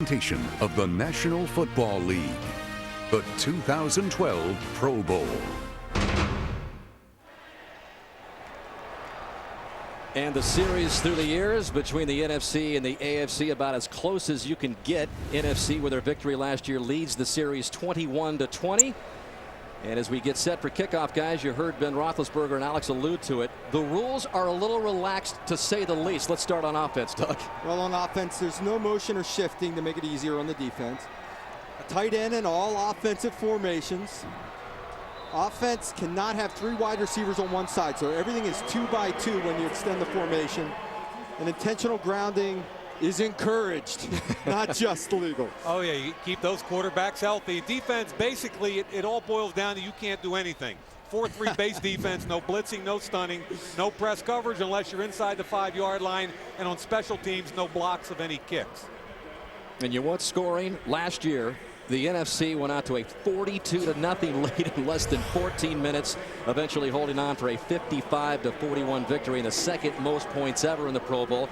Presentation of the National Football League, the 2012 Pro Bowl. And the series through the years between the NFC and the AFC about as close as you can get. NFC with their victory last year leads the series 21-20. And as we get set for kickoff, guys, you heard Ben Roethlisberger and Alex allude to it. The rules are a little relaxed, to say the least. Let's start on offense, Doug. Well, on offense, there's no motion or shifting to make it easier on the defense. A tight end in all offensive formations. Offense cannot have 3 wide receivers on one side, so everything is 2 by 2 when you extend the formation. And intentional grounding is encouraged, not just legal. Oh, yeah, you keep those quarterbacks healthy. Defense, basically, it all boils down to you can't do anything. 4-3 base defense, no blitzing, no stunning, no press coverage unless you're inside the 5-yard line, and on special teams, no blocks of any kicks. And you want scoring? Last year, the NFC went out to a 42-0 lead in less than 14 minutes, eventually holding on for a 55-41 victory and the second most points ever in the Pro Bowl.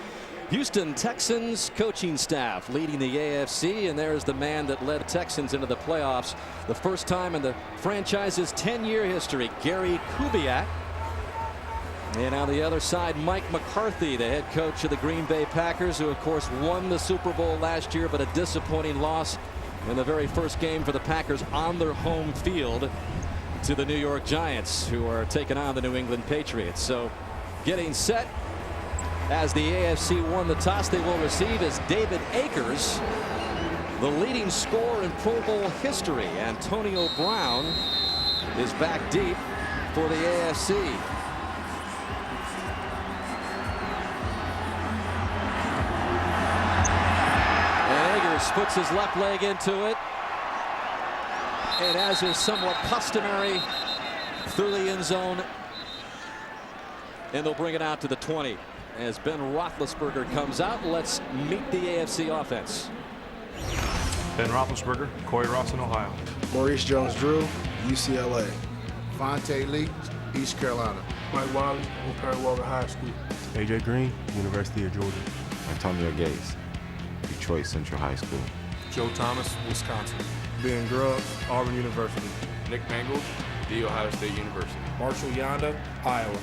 Houston Texans coaching staff leading the AFC, and there's the man that led Texans into the playoffs the first time in the franchise's 10-year history, Gary Kubiak. And on the other side, Mike McCarthy, the head coach of the Green Bay Packers, who of course won the Super Bowl last year, but a disappointing loss in the very first game for the Packers on their home field to the New York Giants, who are taking on the New England Patriots. So getting set. As the AFC won the toss, they will receive is David Akers, the leading scorer in Pro Bowl history. Antonio Brown is back deep for the AFC. And Akers puts his left leg into it. And as is somewhat customary, through the end zone. And they'll bring it out to the 20. As Ben Roethlisberger comes out, let's meet the AFC offense. Ben Roethlisberger, Corey Rawson, Ohio. Maurice Jones-Drew, UCLA. Vontae Lee, East Carolina. Mike Wiley, Perry Walker High School. AJ Green, University of Georgia. Antonio Gates, Detroit Central High School. Joe Thomas, Wisconsin. Ben Grubb, Auburn University. Nick Mangold, The Ohio State University. Marshall Yonda, Iowa.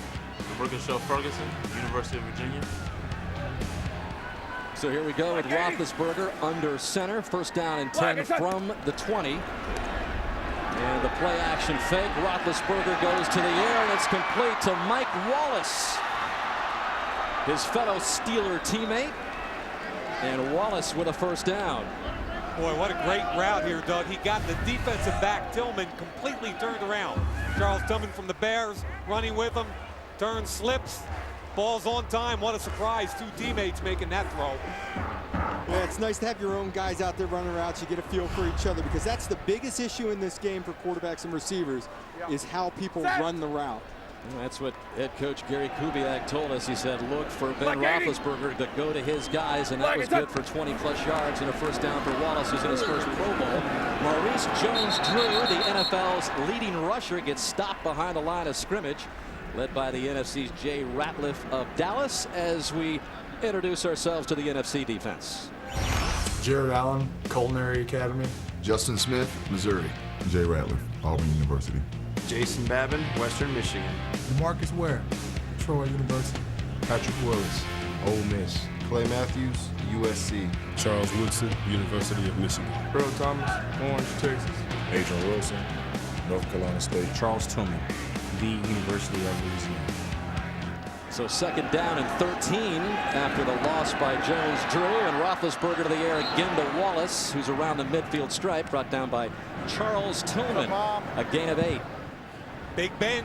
Bergenshell Ferguson, University of Virginia. So here we go with Roethlisberger under center. First down and 10 from the 20. And the play action fake. Roethlisberger goes to the air, and it's complete to Mike Wallace, his fellow Steeler teammate. And Wallace with a first down. Boy, what a great route here, Doug. He got the defensive back, Tillman, completely turned around. Charles Tillman from the Bears running with him. Turn, slips, ball's on time. What a surprise. 2 teammates making that throw. Yeah, it's nice to have your own guys out there running routes. You get a feel for each other, because that's the biggest issue in this game for quarterbacks and receivers, is how people run the route. Well, that's what head coach Gary Kubiak told us. He said, look for Ben Roethlisberger to go to his guys, and that was good for 20-plus yards and a first down for Wallace, who's in his first Pro Bowl. Maurice Jones-Drew, the NFL's leading rusher, gets stopped behind the line of scrimmage, led by the NFC's Jay Ratliff of Dallas, as we introduce ourselves to the NFC defense. Jared Allen, Culinary Academy. Justin Smith, Missouri. Jay Ratliff, Auburn University. Jason Babin, Western Michigan. DeMarcus Ware, Troy University. Patrick Willis, Ole Miss. Clay Matthews, USC. Charles Woodson, University of Michigan. Earl Thomas, Orange, Texas. Adrian Wilson, North Carolina State. Charles Tillman, the University of Louisiana. So second down and 13 after the loss by Jones-Drew, and Roethlisberger to the air again to Wallace, who's around the midfield stripe, brought down by Charles Tillman. A gain of 8. Big Ben.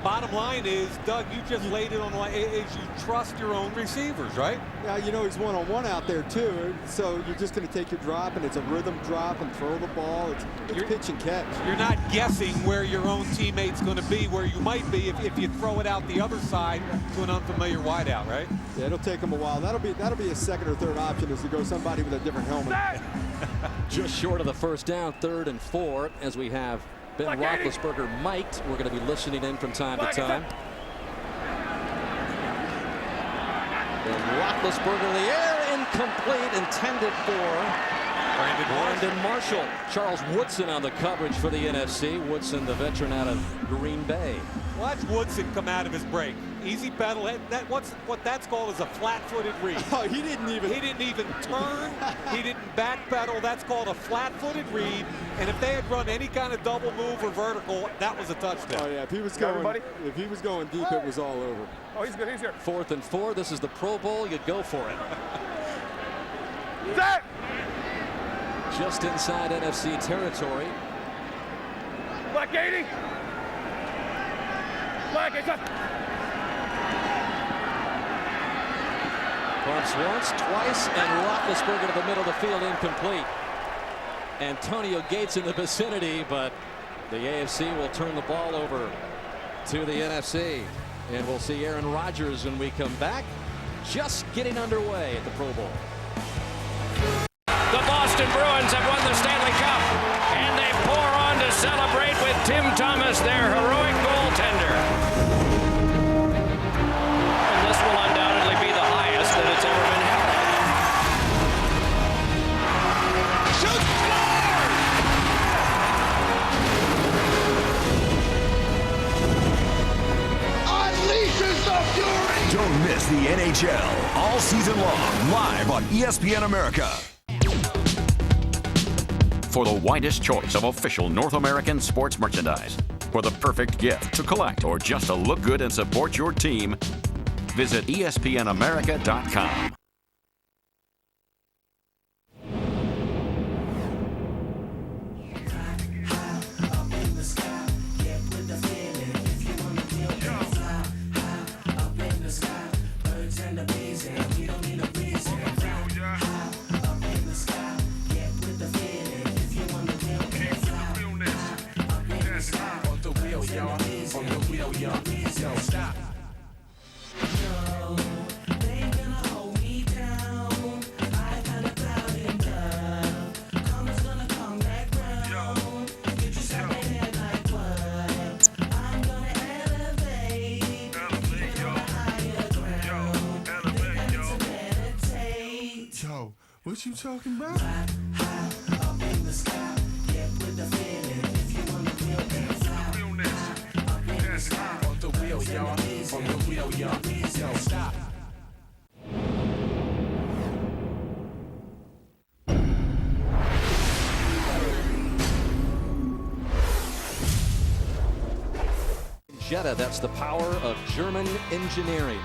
Bottom line is, Doug, you just laid it on the line, is you trust your own receivers, right? Yeah, you know he's one-on-one out there too, so you're just going to take your drop, and it's a rhythm drop and throw the ball. It's pitch and catch. You're not guessing where your own teammate's going to be, where you might be if you throw it out the other side to an unfamiliar wideout, right? Yeah, it'll take him a while. That'll be a second or third option, is to go somebody with a different helmet. Just short of the first down, 3rd and 4, as we have Ben Roethlisberger mic'd. We're going to be listening in from time to time. And Roethlisberger in the air, incomplete, intended for Brandon Marshall. Charles Woodson on the coverage for the NFC. Woodson, the veteran out of Green Bay. Watch Woodson come out of his break. Easy pedal. What that's called is a flat-footed read. Oh, he didn't even turn. He didn't backpedal. That's called a flat-footed read. And if they had run any kind of double move or vertical, that was a touchdown. Oh yeah, if he was going deep, it was all over. Oh, he's good. He's here. 4th and 4. This is the Pro Bowl. You'd go for it. Set. Just inside NFC territory. Black 80. Black 80. Pumps once, twice, and Roethlisberger to the middle of the field, incomplete. Antonio Gates in the vicinity, but the AFC will turn the ball over to the NFC. And we'll see Aaron Rodgers when we come back. Just getting underway at the Pro Bowl. The Boston Bruins have won the Stanley Cup, and they pour on to celebrate with Tim Thomas, their heroic goaltender. And this will undoubtedly be the highest that it's ever been held. Unleashes the fury! Don't miss the NHL all season long, live on ESPN America. For the widest choice of official North American sports merchandise, for the perfect gift to collect or just to look good and support your team, visit espnamerica.com. What you talking about? Jetta, that's the power of German engineering.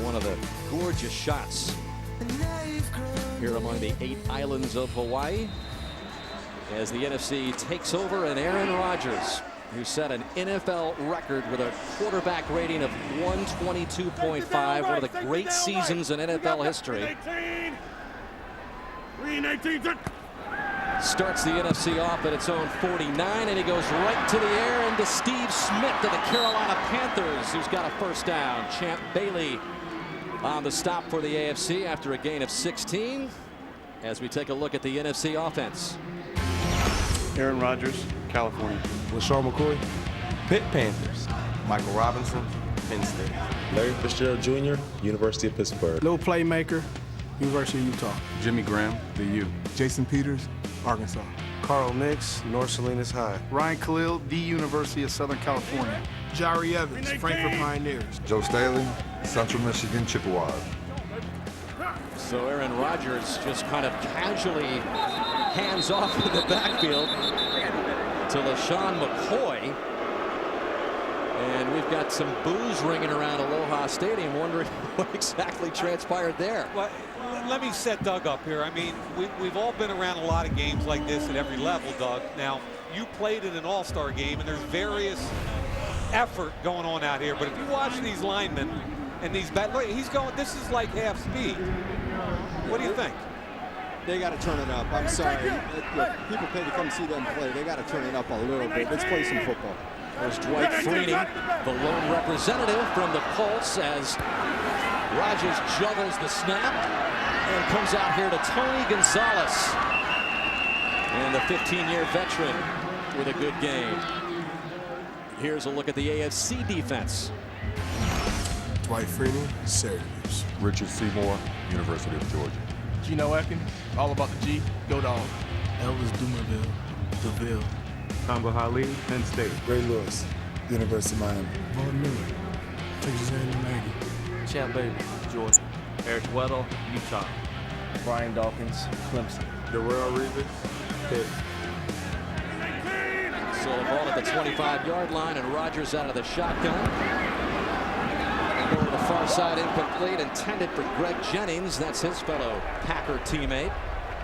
One of the gorgeous shots here among the 8 islands of Hawaii as the NFC takes over, and Aaron Rodgers, who set an NFL record with a quarterback rating of 122.5, one of the great seasons in NFL history. Starts the NFC off at its own 49, and he goes right to the air into Steve Smith of the Carolina Panthers, who's got a first down. Champ Bailey on the stop for the AFC after a gain of 16. As we take a look at the NFC offense. Aaron Rodgers, California. LaShawn McCoy, Pitt Panthers. Michael Robinson, Penn State. Larry Fitzgerald Jr., University of Pittsburgh. Lil Playmaker, University of Utah. Jimmy Graham, the U. Jason Peters, Arkansas. Carl Nix, North Salinas High. Ryan Khalil, the University of Southern California. Jari Evans, Frankfurt Pioneers. Joe Staley, Central Michigan Chippewas. So Aaron Rodgers just kind of casually hands off in the backfield to LaShawn McCoy. And we've got some boos ringing around Aloha Stadium, wondering what exactly transpired there. Well, let me set Doug up here. I mean, we've all been around a lot of games like this at every level, Doug. Now, you played in an all-star game, and there's various effort going on out here. But if you watch these linemen and these look, he's going, this is like half speed. What do you think? They got to turn it up. I'm sorry. People pay to come see them play. They got to turn it up a little bit. Let's play some football. There's Dwight Freeney, the lone representative from the Colts, as Rodgers juggles the snap and comes out here to Tony Gonzalez. And the 15-year veteran with a good game. Here's a look at the AFC defense. Dwight Freeney, Syracuse. Richard Seymour, University of Georgia. Gino Akin, all about the G, go dog. Elvis Dumerville, DeVille. Kamba Halil, Penn State. Ray Lewis, University of Miami. Vaughn Miller, Texas A&M Aggie. Champ Bailey, Georgia. Eric Weddle, Utah. Brian Dawkins, Clemson. Darrell Reeves, Pitt. So the ball at the 25-yard line, and Rodgers out of the shotgun. Over the far side, incomplete, intended for Greg Jennings. That's his fellow Packer teammate.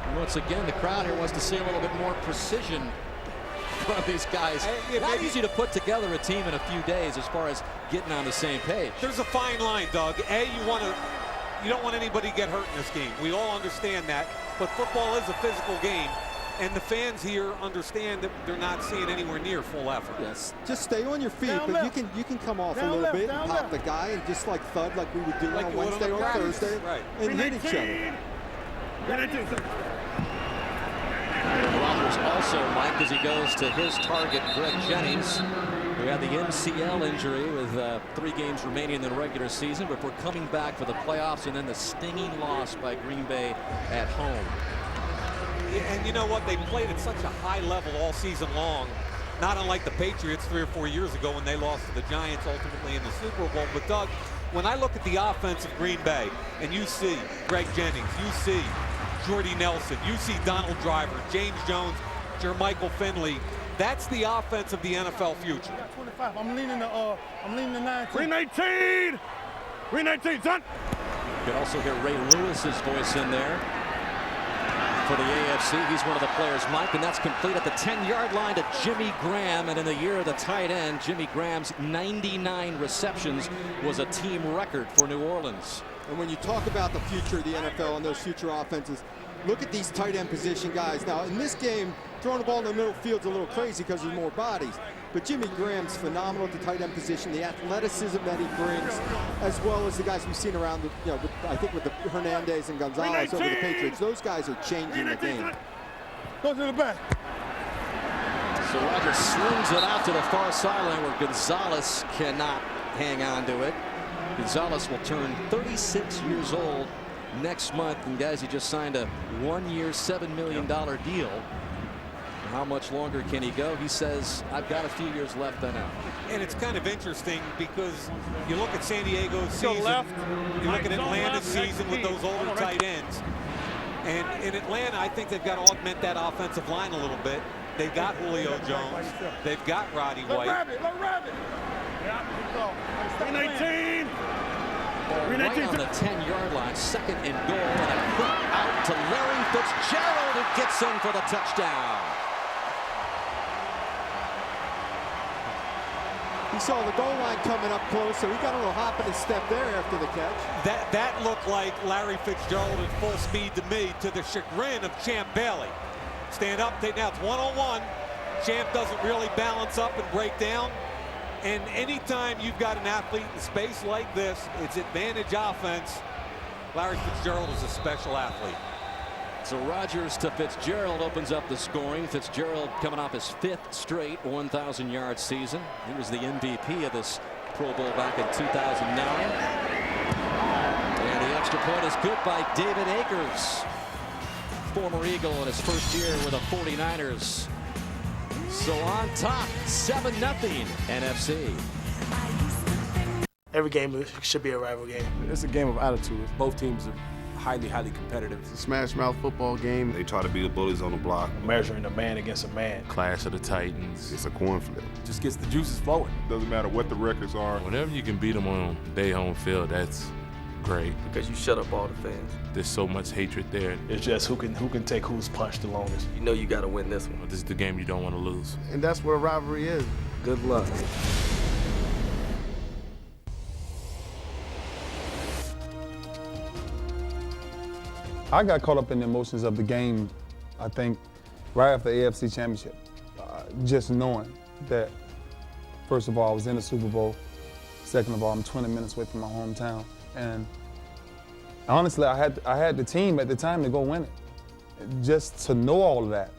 And once again, the crowd here wants to see a little bit more precision from these guys. Not easy to put together a team in a few days as far as getting on the same page. There's a fine line, Doug. You don't want anybody to get hurt in this game. We all understand that. But football is a physical game. And the fans here understand that they're not seeing anywhere near full effort. Yes, just stay on your feet, but you can come off a little bit and pop the guy and just like thud like we would do on Wednesday or Thursday and hit each other. Rodgers also, Mike, as he goes to his target, Greg Jennings, who had the MCL injury with 3 games remaining in the regular season, but we're coming back for the playoffs and then the stinging loss by Green Bay at home. And you know what? They played at such a high level all season long, not unlike the Patriots 3 or 4 years ago when they lost to the Giants ultimately in the Super Bowl. But Doug, when I look at the offense of Green Bay and you see Greg Jennings, you see Jordy Nelson, you see Donald Driver, James Jones, Jermichael Finley, that's the offense of the NFL future. 25. I'm leaning the 19. 319. 319, son. You can also hear Ray Lewis's voice in there for the AFC. He's one of the players, Mike, and that's complete at the 10-yard line to Jimmy Graham. And in the year of the tight end, Jimmy Graham's 99 receptions was a team record for New Orleans. And when you talk about the future of the NFL and those future offenses, look at these tight end position guys. Now, in this game, throwing the ball in the middle field's a little crazy because there's more bodies. But Jimmy Graham's phenomenal at the tight end position, the athleticism that he brings, as well as the guys we've seen around, I think with the Hernandez and Gonzalez over the Patriots. Those guys are changing the game. Go to the back. So Rodgers slings it out to the far sideline where Gonzalez cannot hang on to it. Gonzalez will turn 36 years old next month. And guys, he just signed a 1-year, $7 million deal. How much longer can he go? He says, I've got a few years left then out. And it's kind of interesting because you look at San Diego's season, you look at Atlanta's season with those older tight ends. And in Atlanta, I think they've got to augment that offensive line a little bit. They've got Julio Jones. They've got Roddy White. $319. Right on the 10-yard line, 2nd and goal, and a quick out to Larry Fitzgerald, who gets in for the touchdown. He saw the goal line coming up close, so he got a little hop in his step there after the catch. That looked like Larry Fitzgerald at full speed to me, to the chagrin of Champ Bailey. Stand up, now it's one-on-one. Champ doesn't really balance up and break down. And anytime you've got an athlete in space like this, it's advantage offense. Larry Fitzgerald is a special athlete. So Rodgers to Fitzgerald opens up the scoring. Fitzgerald coming off his 5th straight 1,000-yard season. He was the MVP of this Pro Bowl back in 2009. And the extra point is good by David Akers, former Eagle in his first year with the 49ers. So on top, 7-0 NFC. Every game should be a rival game. It's a game of attitude. Both teams are highly competitive. It's a smash mouth football game. They try to be the bullies on the block. Measuring a man against a man. Clash of the Titans. It's a coin flip. Just gets the juices flowing. Doesn't matter what the records are. Whenever you can beat them on their home field, that's great. Because you shut up all the fans. There's so much hatred there. It's just who can take whose punch the longest. You know you got to win this one. This is the game you don't want to lose. And that's what a rivalry is. Good luck. I got caught up in the emotions of the game, I think, right after the AFC Championship. Just knowing that, first of all, I was in the Super Bowl. Second of all, I'm 20 minutes away from my hometown. And honestly, I had the team at the time to go win it. Just to know all of that.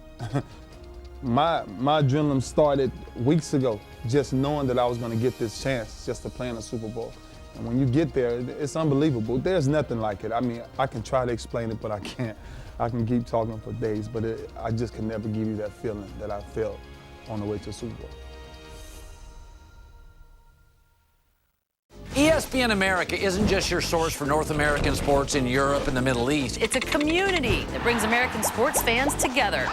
My adrenaline started weeks ago, just knowing that I was going to get this chance just to play in the Super Bowl. And when you get there, it's unbelievable. There's nothing like it. I mean, I can try to explain it, but I can't. I can keep talking for days, but I just can never give you that feeling that I felt on the way to the Super Bowl. ESPN America isn't just your source for North American sports in Europe and the Middle East. It's a community that brings American sports fans together.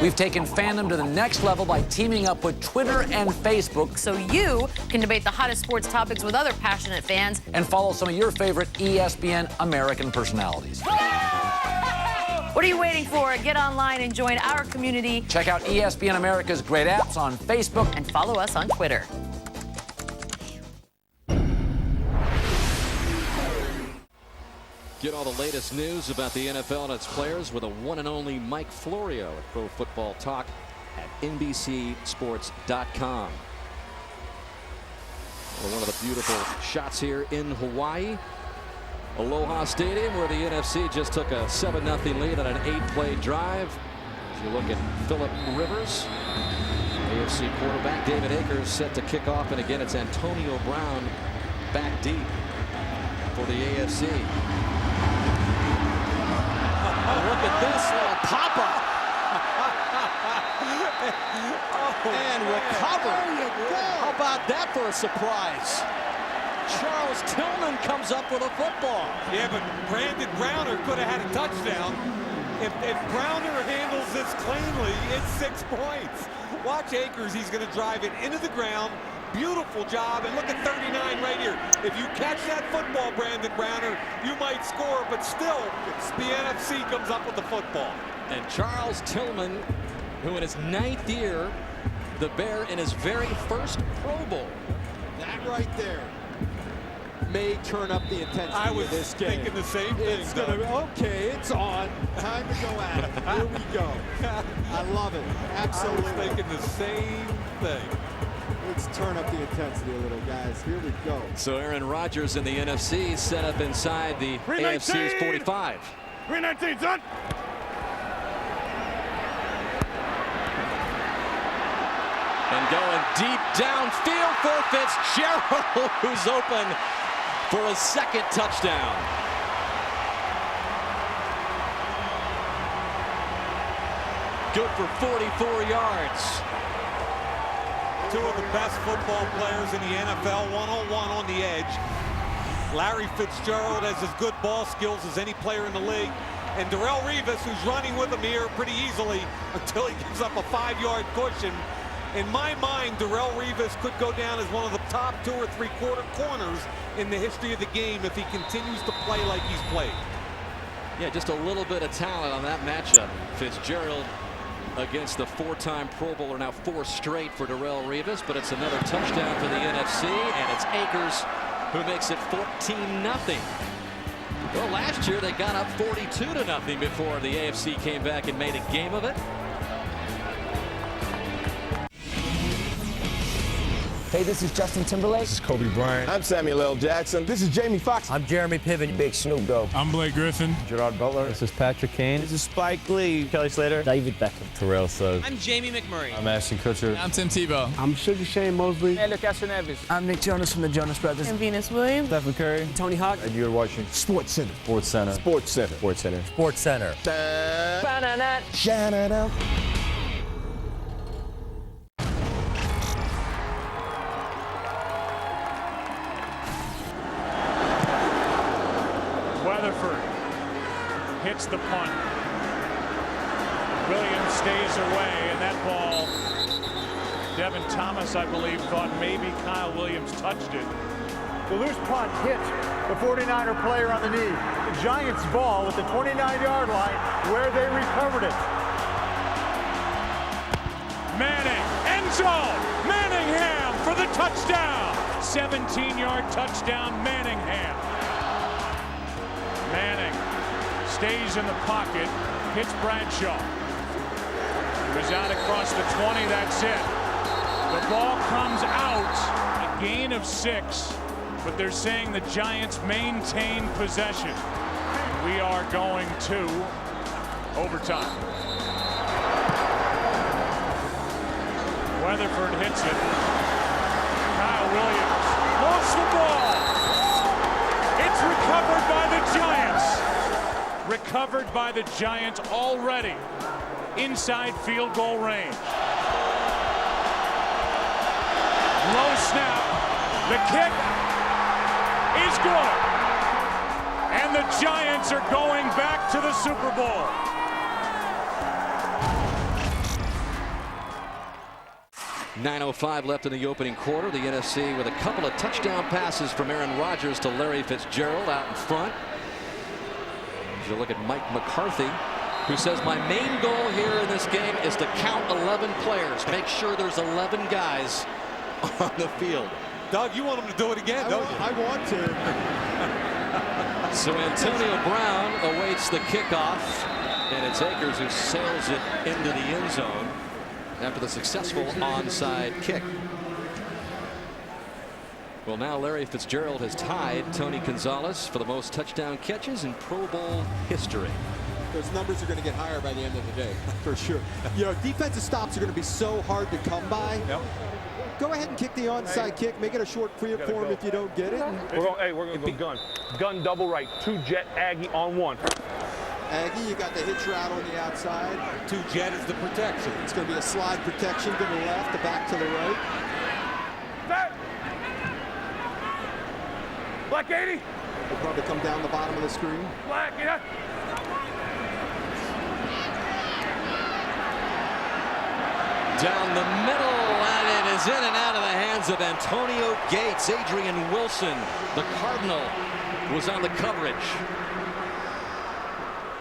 We've taken fandom to the next level by teaming up with Twitter and Facebook. So you can debate the hottest sports topics with other passionate fans. And follow some of your favorite ESPN American personalities. What are you waiting for? Get online and join our community. Check out ESPN America's great apps on Facebook. And follow us on Twitter. Get all the latest news about the NFL and its players with a one and only Mike Florio at Pro Football Talk at NBCSports.com. Well, one of the beautiful shots here in Hawaii. Aloha Stadium, where the NFC just took a 7-0 lead on an 8-play drive. If you look at Phillip Rivers, AFC quarterback David Akers set to kick off, and again it's Antonio Brown back deep for the AFC. Look at this little pop-up. And recover. How about that for a surprise? Charles Tillman comes up with a football. Yeah, but Brandon Browner could have had a touchdown. If Browner handles this cleanly, it's 6 points. Watch Akers. He's going to drive it into the ground. Beautiful job, and look at 39 right here. If you catch that football, Brandon Browner, you might score, but still, the NFC comes up with the football. And Charles Tillman, who in his 9th year, the Bear in his very first Pro Bowl. That right there may turn up the intensity of this game. I was thinking the same thing. It's gonna be, okay, it's on. Time to go at it. Here we go. I love it. Absolutely. I was thinking the same thing. Let's turn up the intensity a little, guys. Here we go. So Aaron Rodgers in the NFC set up inside the AFC's 45. 319, son. And going deep downfield for Fitzgerald, who's open for a second touchdown. Good for 44 yards. Two of the best football players in the NFL, one-on-one on the edge. Larry Fitzgerald has as good ball skills as any player in the league. And Darrelle Revis, who's running with him here pretty easily until he gives up a 5-yard cushion. In my mind, Darrelle Revis could go down as one of the top 2 or 3-quarter corners in the history of the game if he continues to play like he's played. Yeah, just a little bit of talent on that matchup. Fitzgerald against the 4-time Pro Bowler, now 4 straight for Darrelle Revis, but it's another touchdown for the NFC, and it's Akers who makes it 14-0. Well, last year they got up 42-0 before the AFC came back and made a game of it. Hey, this is Justin Timberlake. This is Kobe Bryant. I'm Samuel L. Jackson. This is Jamie Foxx. I'm Jeremy Piven. Big Snoop Dogg. I'm Blake Griffin. Gerard Butler. This is Patrick Kane. This is Spike Lee. Kelly Slater. David Beckham. Terrell Suggs. I'm Jamie McMurray. I'm Ashton Kutcher. I'm Tim Tebow. I'm Sugar Shane Mosley. Hello, Castro Neves. I'm Nick Jonas from the Jonas Brothers. I'm Venus Williams. Stephen Curry. Tony Hawk. And you're watching Sports Center. Sports Center. Sports Center. Sports Center. Sports Center. Banana. Shout it out. Weatherford hits the punt. Williams stays away, and that ball, Devin Thomas, I believe, thought maybe Kyle Williams touched it. The loose punt hit the 49er player on the knee. The Giants' ball at the 29-yard line where they recovered it. Manning, end zone, Manningham for the touchdown. 17-yard touchdown, Manningham. Manning stays in the pocket, hits Bradshaw. He was out across the 20, that's it. The ball comes out, a gain of 6, but they're saying the Giants maintain possession. We are going to overtime. Weatherford hits it. Kyle Williams lost the ball. It's recovered by the Giants. Recovered by the Giants already inside field goal range. Low snap. The kick is good. And the Giants are going back to the Super Bowl. .905 left in the opening quarter. The NFC with a couple of touchdown passes from Aaron Rodgers to Larry Fitzgerald out in front. As you look at Mike McCarthy, who says, my main goal here in this game is to count 11 players. Make sure there's 11 guys on the field. Doug, you want him to do it again, don't you? I want to. So Antonio Brown awaits the kickoff, and it's Akers who sails it into the end zone after the successful onside kick. Well, now Larry Fitzgerald has tied Tony Gonzalez for the most touchdown catches in Pro Bowl history. Those numbers are going to get higher by the end of the day, for sure. You know, defensive stops are going to be so hard to come by. Yep. Go ahead and kick the onside kick. Make it a short free up for him if you don't get it. We're going to go gun. Gun double right. 2 jet Aggie on 1. Aggie, you got the hitch route on the outside. 2 jet is the protection. It's going to be a slide protection to the left, the back to the right. Black 80. Will probably come down the bottom of the screen. Black, yeah. Down the middle, and it is in and out of the hands of Antonio Gates. Adrian Wilson, the Cardinal, was on the coverage.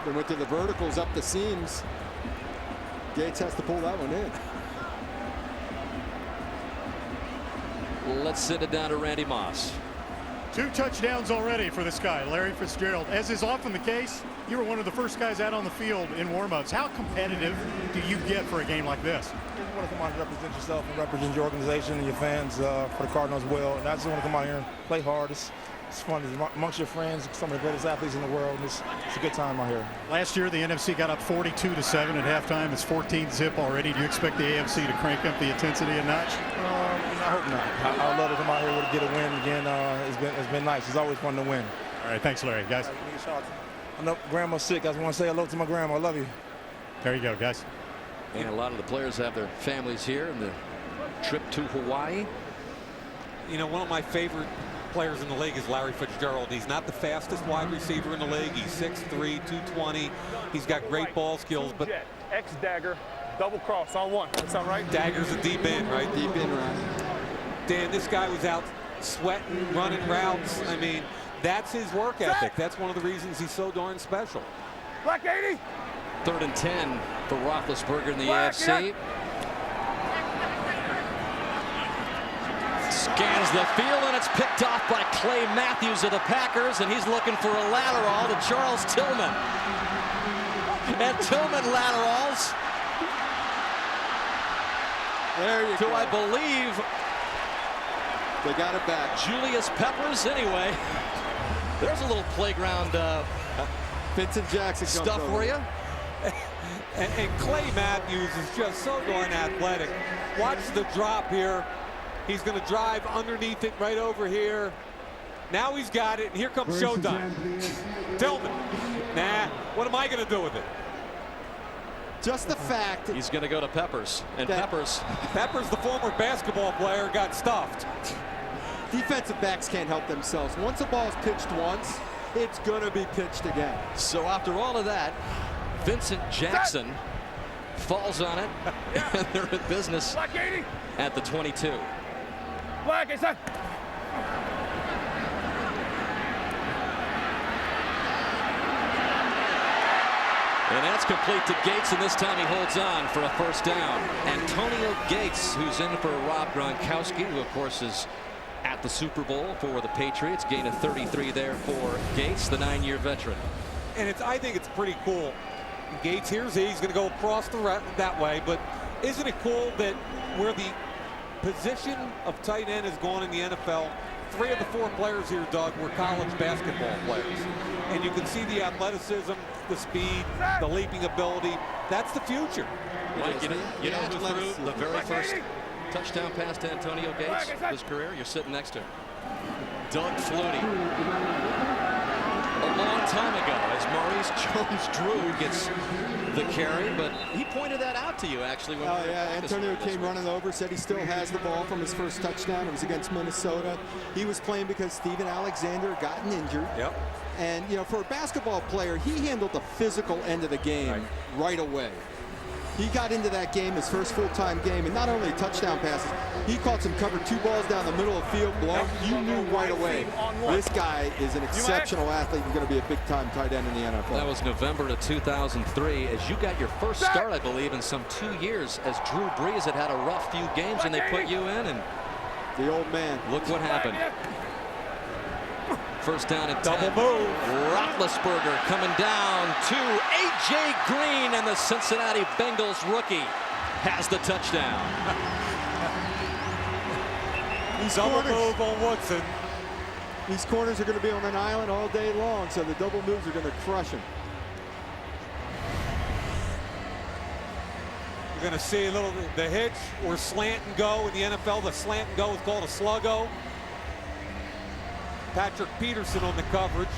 They went to the verticals up the seams. Gates has to pull that one in. Let's send it down to Randy Moss. 2 touchdowns already for this guy, Larry Fitzgerald. As is often the case, you were one of the first guys out on the field in warmups. How competitive do you get for a game like this? You want to come out and represent yourself and represent your organization and your fans for the Cardinals well. And I just want to come out here and play hard. It's fun. It's amongst your friends, some of the greatest athletes in the world. And it's a good time out here. Last year, the NFC got up 42-7 at halftime. It's 14-0 already. Do you expect the AFC to crank up the intensity a notch? I hope not. I'd love to come out here and get a win again. It's been nice. It's always fun to win. All right, thanks, Larry. Guys. I know Grandma's sick. I just want to say hello to my grandma. I love you. There you go, guys. And a lot of the players have their families here in the trip to Hawaii. You know, one of my favorite players in the league is Larry Fitzgerald. He's not the fastest wide receiver in the league. He's 6'3", 220. He's got great ball skills, but X dagger, double cross on 1. That sound right? Dagger's a deep end, right? Deep end, right. Dan, this guy was out sweating, running routes. I mean, that's his work ethic. That's one of the reasons he's so darn special. Black 80. 3rd and 10 for Roethlisberger in the AFC. Scans the field, and it's picked off by Clay Matthews of the Packers, and he's looking for a lateral to Charles Tillman. And Tillman laterals. There you go. I believe they got it back. Julius Peppers, anyway. There's a little playground Vincent Jackson stuff for you. And Clay Matthews is just so darn athletic. Watch the drop here. He's going to drive underneath it right over here. Now he's got it, and here comes showtime. Tillman. Nah, what am I going to do with it? Just the fact. He's going to go to Peppers. And Peppers, the former basketball player, got stuffed. Defensive backs can't help themselves. Once a ball's pitched once, it's going to be pitched again. So after all of that, Vincent Jackson falls on it, and they're in business at the 22. Black, it's up. And that's complete to Gates, and this time he holds on for a first down. Antonio Gates, who's in for Rob Gronkowski, who of course is at the Super Bowl for the Patriots. Gain of 33 there for Gates, the 9-year veteran. And I think it's pretty cool. Gates, he's going to go across that way, but isn't it cool that where the position of tight end has gone in the NFL, 3 of the 4 players here, Doug, were college basketball players. And you can see the athleticism, the speed, the leaping ability. That's the future. Mike, you know who threw the very first touchdown pass to Antonio Gates his career? You're sitting next to him. Doug Flutie. long time ago as Maurice Jones-Drew gets the carry, but he pointed that out to you actually. When Antonio came running over, said he still has the ball from his first touchdown. It was against Minnesota. He was playing because Steven Alexander had gotten injured. Yep. And, you know, for a basketball player, he handled the physical end of the game right away. He got into that game, his first full-time game, and not only touchdown passes, he caught some cover, 2 balls down the middle of the field, blown. You knew right away, this guy is an exceptional athlete and going to be a big-time tight end in the NFL. That was November of 2003, as you got your first start, I believe, in some 2 years, as Drew Brees had had a rough few games, and they put you in, and the old man. Look what happened. First down and 10. Double move. Roethlisberger coming down to A.J. Green, and the Cincinnati Bengals rookie has the touchdown. Double move on Woodson. These corners are going to be on an island all day long, so the double moves are going to crush him. You're going to see a little the hitch or slant and go in the NFL. The slant and go is called a sluggo. Patrick Peterson on the coverage.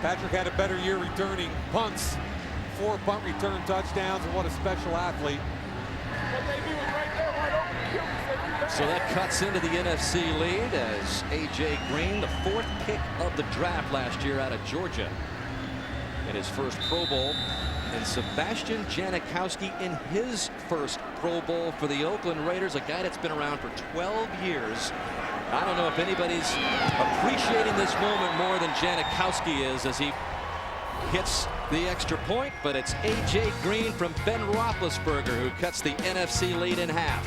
Patrick had a better year returning punts, 4 punt return touchdowns, and what a special athlete. So that cuts into the NFC lead as A.J. Green, the 4th pick of the draft last year out of Georgia, in his first Pro Bowl. And Sebastian Janikowski in his first Pro Bowl for the Oakland Raiders, a guy that's been around for 12 years. I don't know if anybody's appreciating this moment more than Janikowski is as he hits the extra point, but it's A.J. Green from Ben Roethlisberger who cuts the NFC lead in half,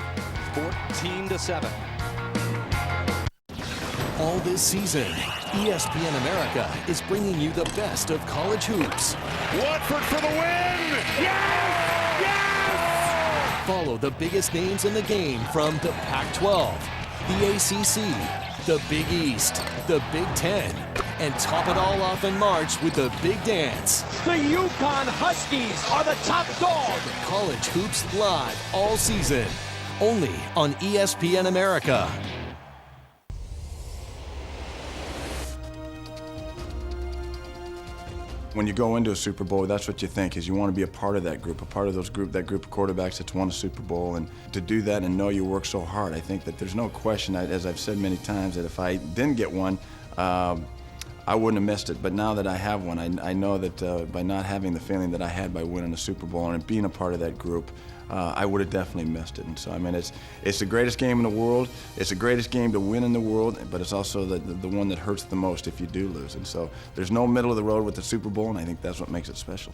14-7. All this season, ESPN America is bringing you the best of college hoops. Watford for the win! Yes! Yes! Follow the biggest names in the game from the Pac-12, the ACC, the Big East, the Big Ten, and top it all off in March with the Big Dance. The Yukon Huskies are the top dog. College hoops live all season, only on ESPN America. When you go into a Super Bowl, that's what you think, is you want to be a part of that group of quarterbacks that's won a Super Bowl. And to do that and know you work so hard, I think that there's no question, as I've said many times, that if I didn't get one, I wouldn't have missed it. But now that I have one, I know that by not having the feeling that I had by winning a Super Bowl and being a part of that group, I would have definitely missed it. And so, I mean, it's the greatest game in the world. It's the greatest game to win in the world, but it's also the one that hurts the most if you do lose. And so there's no middle of the road with the Super Bowl, and I think that's what makes it special.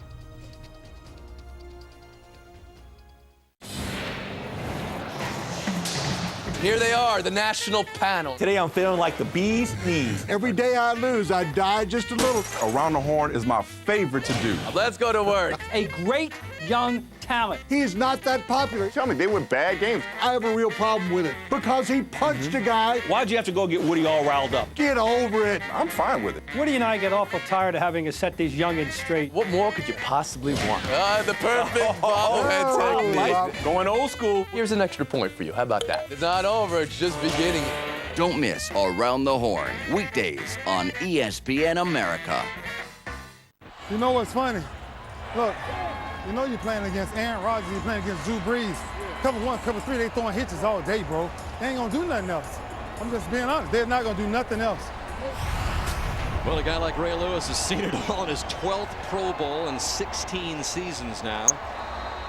Here they are, the national panel. Today I'm feeling like the bee's knees. Every day I lose, I die just a little. Around the Horn is my favorite to do. Let's go to work. A great young talent. He is not that popular. Tell me, they win bad games. I have a real problem with it because he punched a guy. Why'd you have to go get Woody all riled up? Get over it. I'm fine with it. Woody and I get awful tired of having to set these youngins straight. What more could you possibly want? The perfect bobblehead technique. Going old school. Here's an extra point for you. How about that? It's not over, it's just beginning. Don't miss Around the Horn, weekdays on ESPN America. You know what's funny? Look, you know you're playing against Aaron Rodgers, you're playing against Drew Brees. Cover 1, cover 3, they throwing hitches all day, bro. They ain't gonna do nothing else. I'm just being honest. They're not gonna do nothing else. Well, a guy like Ray Lewis has seen it all in his 12th Pro Bowl in 16 seasons now.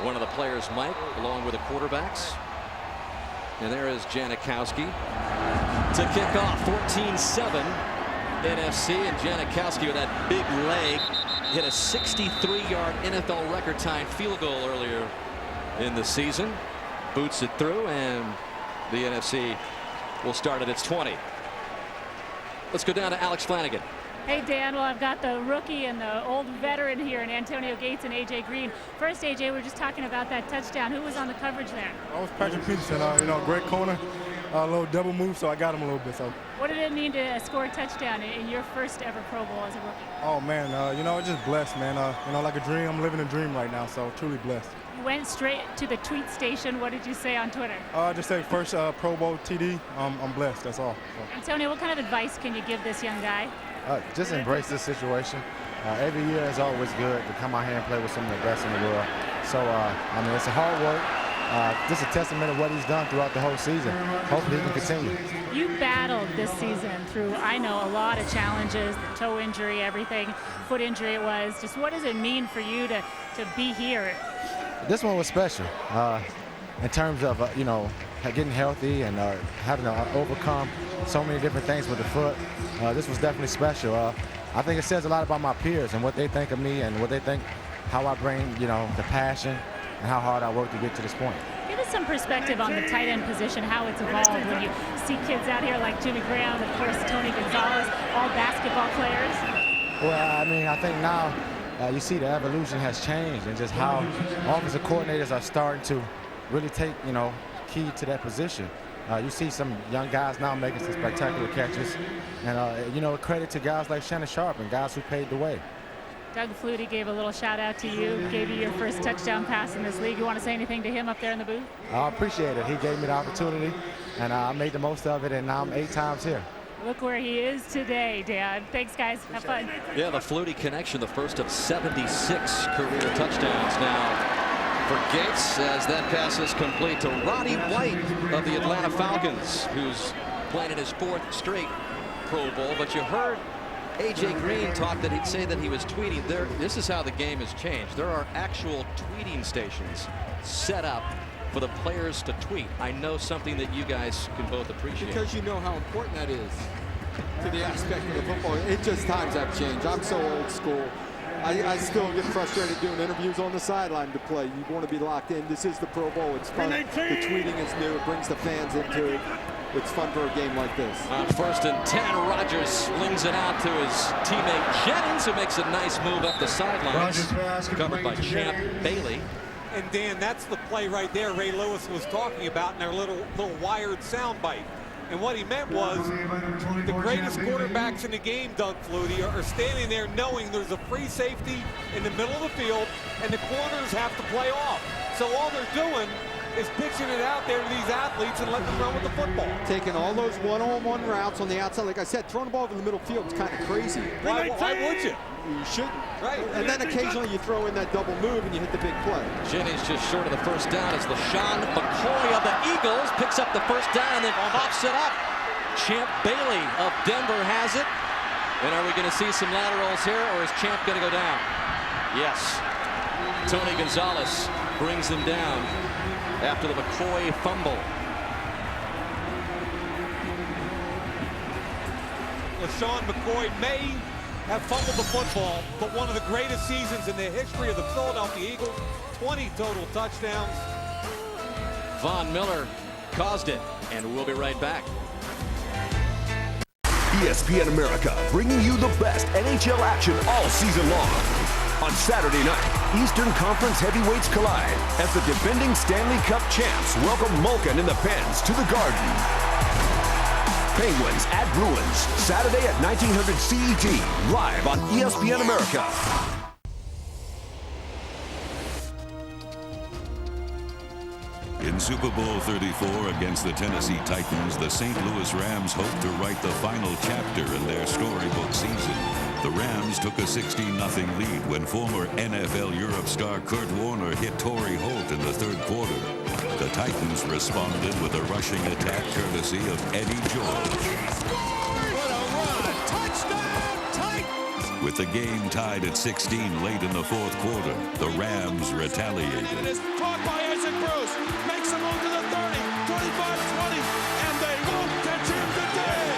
One of the players, Mike, along with the quarterbacks. And there is Janikowski to kick off 14-7 NFC, and Janikowski with that big leg hit a 63-yard NFL record-tying field goal earlier in the season. Boots it through, and the NFC will start at its 20. Let's go down to Alex Flanagan. Hey, Dan. Well, I've got the rookie and the old veteran here in Antonio Gates and A.J. Green. First, A.J., we were just talking about that touchdown. Who was on the coverage there? I was Patrick Peterson. Great corner, a little double move, so I got him a little bit. So. What did it mean to score a touchdown in your first ever Pro Bowl as a rookie? Oh, man, it's just blessed, man. Like a dream. I'm living a dream right now, so truly blessed. went straight to the tweet station. What did you say on Twitter? Just say first Pro Bowl TD. I'm blessed. That's all. Antonio, what kind of advice can you give this young guy? Just embrace this situation. Every year is always good to come out here and play with some of the best in the world. So, I mean, it's a hard work. Just a testament of what he's done throughout the whole season. Hopefully he can continue. You battled this season through, I know, a lot of challenges, the toe injury, everything, foot injury it was. Just what does it mean for you to be here? This one was special in terms of, you know, getting healthy and having to overcome so many different things with the foot. This was definitely special. I think it says a lot about my peers and what they think of me and what they think, how I bring, you know, the passion and how hard I work to get to this point. Give us some perspective on the tight end position, how it's evolved when you see kids out here like Jimmy Graham, of course, Tony Gonzalez, all basketball players. Well, I mean, I think now you see the evolution has changed and just how offensive coordinators are starting to really take, you know, key to that position. You see some young guys now making some spectacular catches. And, you know, credit to guys like Shannon Sharp and guys who paved the way. Doug Flutie gave a little shout out to you, gave you your first touchdown pass in this league. You want to say anything to him up there in the booth? I appreciate it. He gave me the opportunity, and I made the most of it, and now I'm 8 times here. Look where he is today, Dad. Thanks, guys. Have fun. Yeah, the Flutie connection, the first of 76 career touchdowns now for Gates, as that pass is complete to Roddy White of the Atlanta Falcons, who's playing in his 4th straight Pro Bowl. But you heard A.J. Green talk that he'd say that he was tweeting. This is how the game has changed. There are actual tweeting stations set up for the players to tweet. I know something that you guys can both appreciate. Because you know how important that is to the aspect of the football. It just times have changed. I'm so old school. I still get frustrated doing interviews on the sideline to play. You want to be locked in. This is the Pro Bowl. It's fun. The tweeting is new. It brings the fans into it. It's fun for a game like this. On 1st and 10, Rodgers slings it out to his teammate Jennings, who makes a nice move up the sidelines, covered by Champ Bailey. And Dan, that's the play right there Ray Lewis was talking about in their little wired soundbite. And what he meant was the greatest quarterbacks in the game, Doug Flutie, are standing there knowing there's a free safety in the middle of the field and the corners have to play off. So all they're doing is pitching it out there to these athletes and letting them run with the football. Taking all those one-on-one routes on the outside. Like I said, throwing the ball over the middle field is kind of crazy. Why would you? You shouldn't. Right. And then occasionally you throw in that double move and you hit the big play. Jennings just short of the first down as LaShawn McCoy of the Eagles picks up the first down and then pops it up. Champ Bailey of Denver has it. And are we going to see some laterals here, or is Champ going to go down? Yes. Tony Gonzalez brings him down after the McCoy fumble. LaShawn McCoy may have fumbled the football, but one of the greatest seasons in the history of the Philadelphia Eagles. 20 total touchdowns. Von Miller caused it, and we'll be right back. ESPN America, bringing you the best NHL action all season long. On Saturday night, Eastern Conference heavyweights collide as the defending Stanley Cup champs welcome Malkin and the Pens to the Garden. Penguins at Bruins, Saturday at 1900 CET, live on ESPN America. In Super Bowl 34 against the Tennessee Titans, the St. Louis Rams hope to write the final chapter in their storybook season. The Rams took a 16-0 lead when former NFL Europe star Kurt Warner hit Torrey Holt in the 3rd quarter. The Titans responded with a rushing attack courtesy of Eddie George. What a run! Touchdown, Titans! With the game tied at 16 late in the 4th quarter, the Rams retaliated. And it is caught by Isaac Bruce. Makes a move to the 30, 25-20, and they won't catch him today.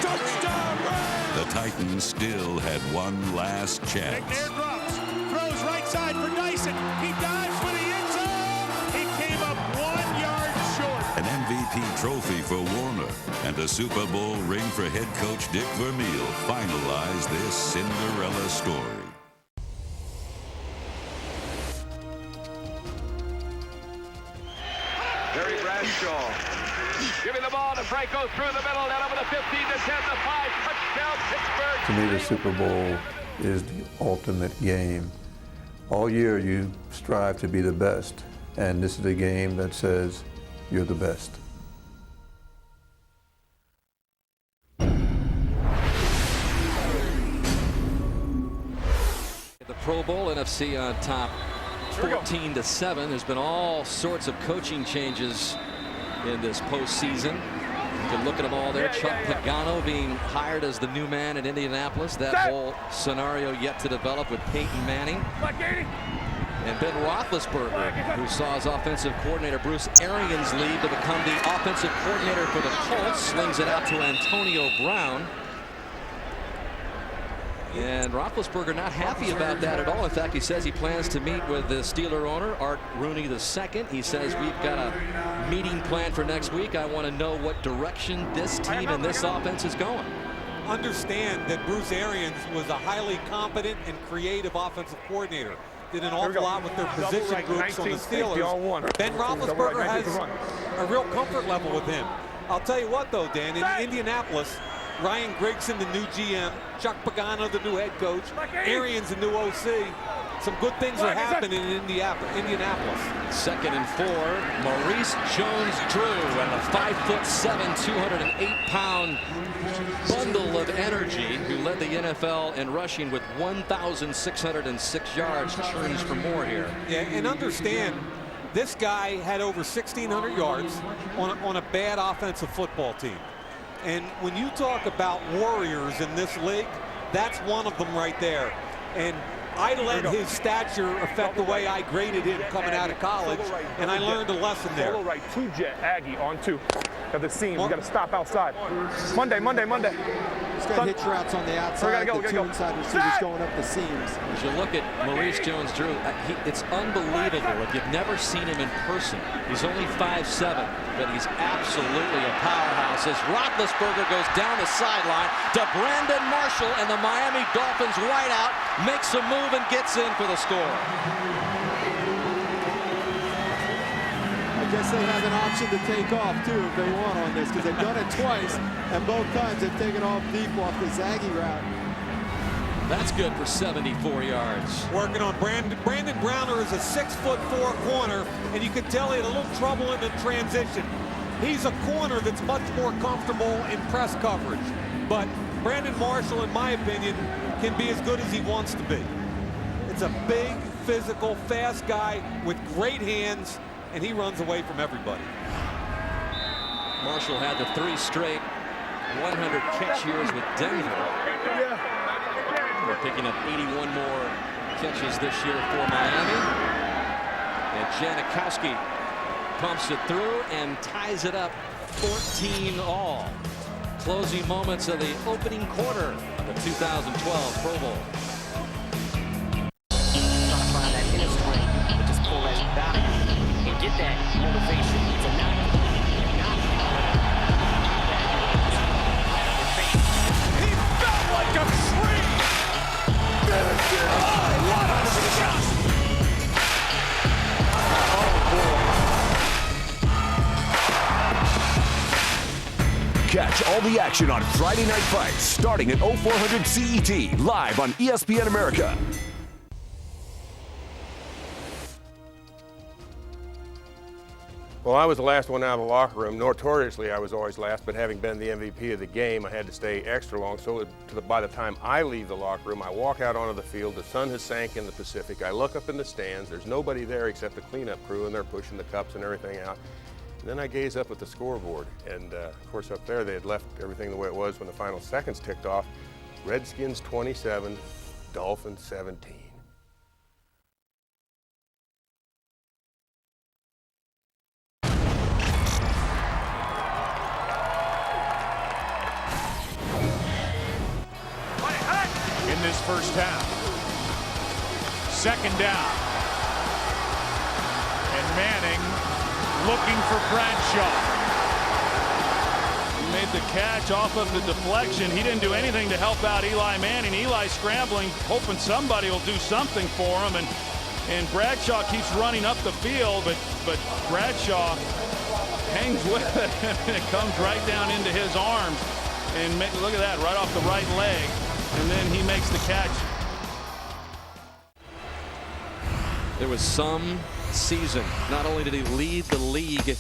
Touchdown, Rams! The Titans still had one last chance. McNair drops, throws right side for Dyson. He dives for the end zone. He came up 1 yard short. An MVP trophy for Warner and a Super Bowl ring for head coach Dick Vermeil finalized this Cinderella story. Terry Bradshaw giving the ball to Franco through the middle, then over the 15 to 10 to 5, touchdown Pittsburgh. To me, the Super Bowl is the ultimate game All year you strive to be the best, and this is a game that says you're the best. The Pro Bowl, NFC on top 14-7. There's been all sorts of coaching changes in this postseason. You can look at them all there. Chuck Pagano being hired as the new man in Indianapolis. That whole scenario yet to develop with Peyton Manning. And Ben Roethlisberger, who saw his offensive coordinator Bruce Arians leave to become the offensive coordinator for the Colts, slings it out to Antonio Brown. And Roethlisberger not happy about that at all. In fact, he says he plans to meet with the Steeler owner, Art Rooney II. He says, we've got a meeting planned for next week. I want to know what direction this team and this offense is going. Understand that Bruce Arians was a highly competent and creative offensive coordinator. Did an awful lot with their position groups on the Steelers. Ben Roethlisberger has a real comfort level with him. I'll tell you what, though, Dan, in Indianapolis, Ryan Grigson, the new GM, Chuck Pagano, the new head coach, Arians, the new OC. Some good things are happening in Indianapolis. 2nd and 4. Maurice Jones-Drew and the 5'7", 208-pound bundle of energy who led the NFL in rushing with 1,606 yards. Churns for more here. Yeah, and understand, this guy had over 1,600 yards on a bad offensive football team. And when you talk about warriors in this league, that's one of them right there. And I let his stature affect the way I graded him coming out of college, and I learned a lesson there. Right, 2-jet Aggie on 2. Got the seam. We got to stop outside. Monday. He's got hitch routes on the outside. The two inside receivers going up the seams. As you look at Maurice Jones-Drew, it's unbelievable if you've never seen him in person. He's only 5'7", but he's absolutely a powerhouse. As Roethlisberger goes down the sideline to Brandon Marshall, and the Miami Dolphins wideout makes a move and gets in for the score. I guess they have an option to take off, too, if they want on this, because they've done it twice, and both times they've taken off deep off the Zaggy route. That's good for 74 yards. Working on Brandon Browner is a 6'4" corner, and you can tell he had a little trouble in the transition. He's a corner that's much more comfortable in press coverage. But Brandon Marshall, in my opinion, can be as good as he wants to be. It's a big, physical, fast guy with great hands, and he runs away from everybody. Marshall had the 3 straight 100 catch years with Denver. They're picking up 81 more catches this year for Miami. And Janikowski pumps it through and ties it up 14 all. Closing moments of the opening quarter of the 2012 Pro Bowl. Get that motivation. It's a knock. He felt like a tree. Oh, what a shot! Catch all the action on Friday Night Fights starting at 0400 CET live on ESPN America. Well, I was the last one out of the locker room. Notoriously, I was always last, but having been the MVP of the game, I had to stay extra long. So by the time I leave the locker room, I walk out onto the field. The sun has sank in the Pacific. I look up in the stands. There's nobody there except the cleanup crew, and they're pushing the cups and everything out. And then I gaze up at the scoreboard. And, of course, up there, they had left everything the way it was when the final seconds ticked off. Redskins 27, Dolphins 17. In this first half. 2nd down. And Manning looking for Bradshaw. He made the catch off of the deflection. He didn't do anything to help out Eli Manning. Eli scrambling, hoping somebody will do something for him. And Bradshaw keeps running up the field, but Bradshaw hangs with it, and it comes right down into his arms. And look at that, right off the right leg. And then he makes the catch. There was some season, not only did he lead the league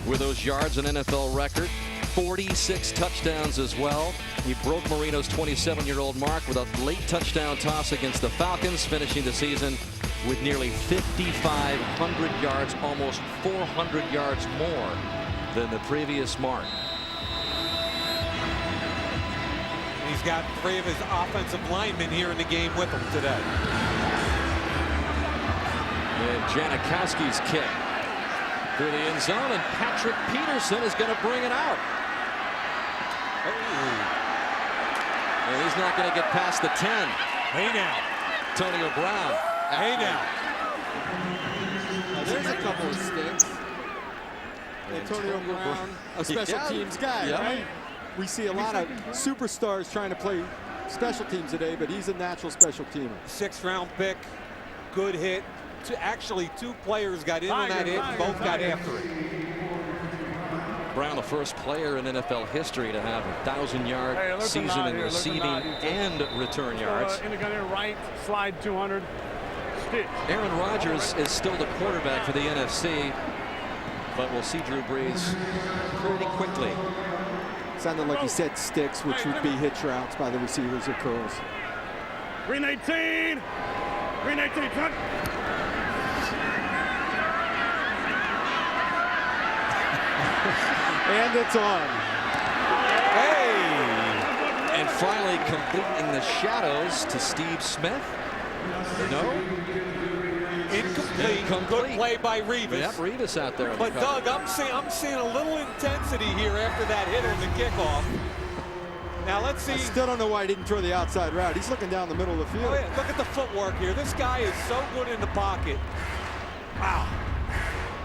with those yards, an NFL record, 46 touchdowns as well. He broke Marino's 27-year-old mark with a late touchdown toss against the Falcons, finishing the season with nearly 5,500 yards, almost 400 yards more than the previous mark. He's got 3 of his offensive linemen here in the game with him today. And Janikowski's kick through the end zone, and Patrick Peterson is going to bring it out. And he's not going to get past the 10. Hey now. Antonio Brown. Hey now. There's a couple of sticks. Antonio Brown, a special teams guy, right? We see a lot of superstars trying to play special teams today, but he's a natural special teamer. 6th-round pick, good hit. Actually, 2 players got in on that hit, and both got after it. Brown, the first player in NFL history to have a 1,000-yard season in receiving and return yards. In the gun here, right, slide 200. Stick. Aaron Rodgers is still the quarterback for the NFC, but we'll see Drew Brees pretty quickly. Sounded like he said sticks, which would be hitch routes by the receivers or curls. Green 18. Green 18. Cut. And it's on. Hey! And finally completing the shadows to Steve Smith. No? Incomplete. Good play by Revis. Yep, Revis out there. But Doug, I'm seeing a little intensity here after that hit on the kickoff. Now let's see. I still don't know why he didn't throw the outside route. He's looking down the middle of the field. Oh, yeah. Look at the footwork here. This guy is so good in the pocket. Wow.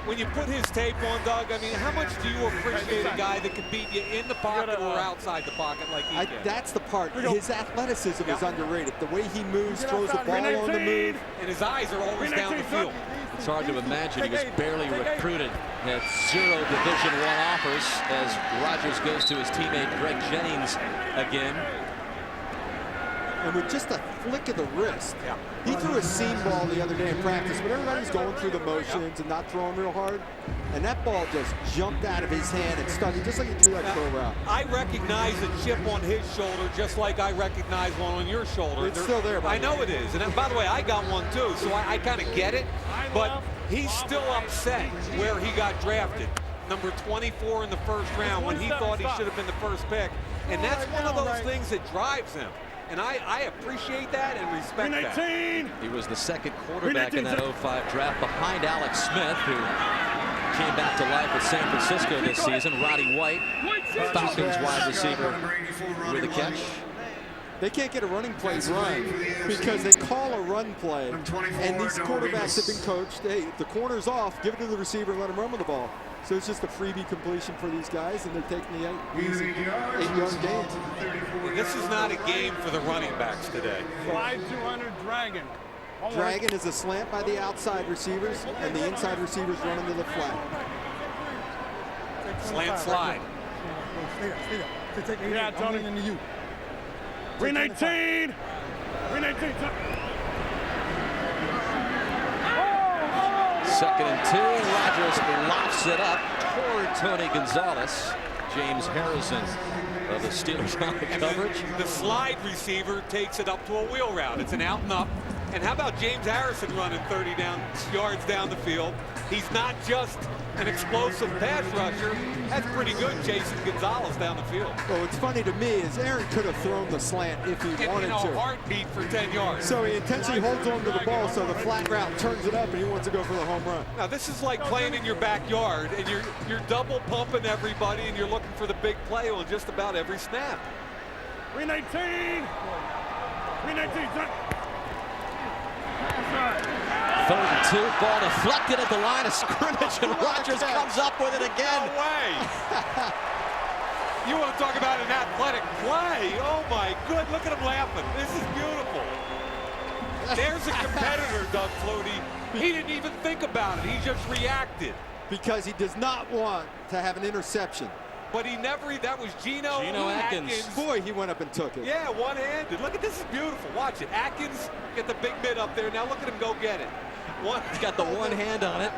When you put his tape on, Doug, I mean, how much do you appreciate a guy that can beat you in the pocket or outside the pocket like he can? That's the part. His athleticism is underrated. The way he moves, throws the ball on the move. And his eyes are always down the field. It's hard to imagine he was barely recruited. Had 0 Division I offers as Rodgers goes to his teammate Greg Jennings again. And with just a flick of the wrist, he threw a seam ball the other day in practice, but everybody's going through the motions and not throwing real hard. And that ball just jumped out of his hand and stuck it just like he threw that throw route. I recognize a chip on his shoulder just like I recognize one on your shoulder. It's still there. I know it is. And by the way, I got one too, so I kind of get it. But he's still upset where he got drafted. Number 24 in the 1st round when he thought he should have been the first pick. And that's one of those things that drives him. And I appreciate that and respect that. He was the 2nd quarterback in that 05 draft behind Alex Smith, who came back to life with San Francisco this season. Roddy White, Falcons wide receiver with a catch. They can't get a running play run because they call a run play. And these quarterbacks have been coached, hey, the corner's off, give it to the receiver and let him run with the ball. So it's just a freebie completion for these guys, and they're taking the easy 8-yard gains. This is not a game for the running backs today. Slide 200 Dragon. Dragon is a slant by the outside receivers, and the inside receivers run into the flat. Slant slide. Yeah, Tony. Into you. Green 18. Green 18. 2nd and 2. Rodgers lofts it up toward Tony Gonzalez. James Harrison of the Steelers on the coverage. The slide receiver takes it up to a wheel route. It's an out and up. And how about James Harrison running 30 yards down the field? He's not just an explosive pass rusher. That's pretty good chasing Gonzalez down the field. Well, what's funny to me is Aaron could have thrown the slant if he wanted to. In a heartbeat for 10 yards. So he intentionally holds on to the ball, so the flat route turns it up, and he wants to go for the home run. Now, this is like playing in your backyard, and you're double pumping everybody, and you're looking for the big play on just about every snap. Green 18. Green 18. 3rd and 2, ball deflected at the line of scrimmage, and Rodgers comes up with it again. No way. You want to talk about an athletic play? Oh my good, look at him laughing. This is beautiful. There's a competitor, Doug Flutie. He didn't even think about it. He just reacted. Because he does not want to have an interception. But he never, that was Geno Atkins. Boy, he went up and took it. Yeah, one-handed. Look at this, is beautiful. Watch it. Atkins get the big mid up there. Now look at him go get it. He's got the one hand on it.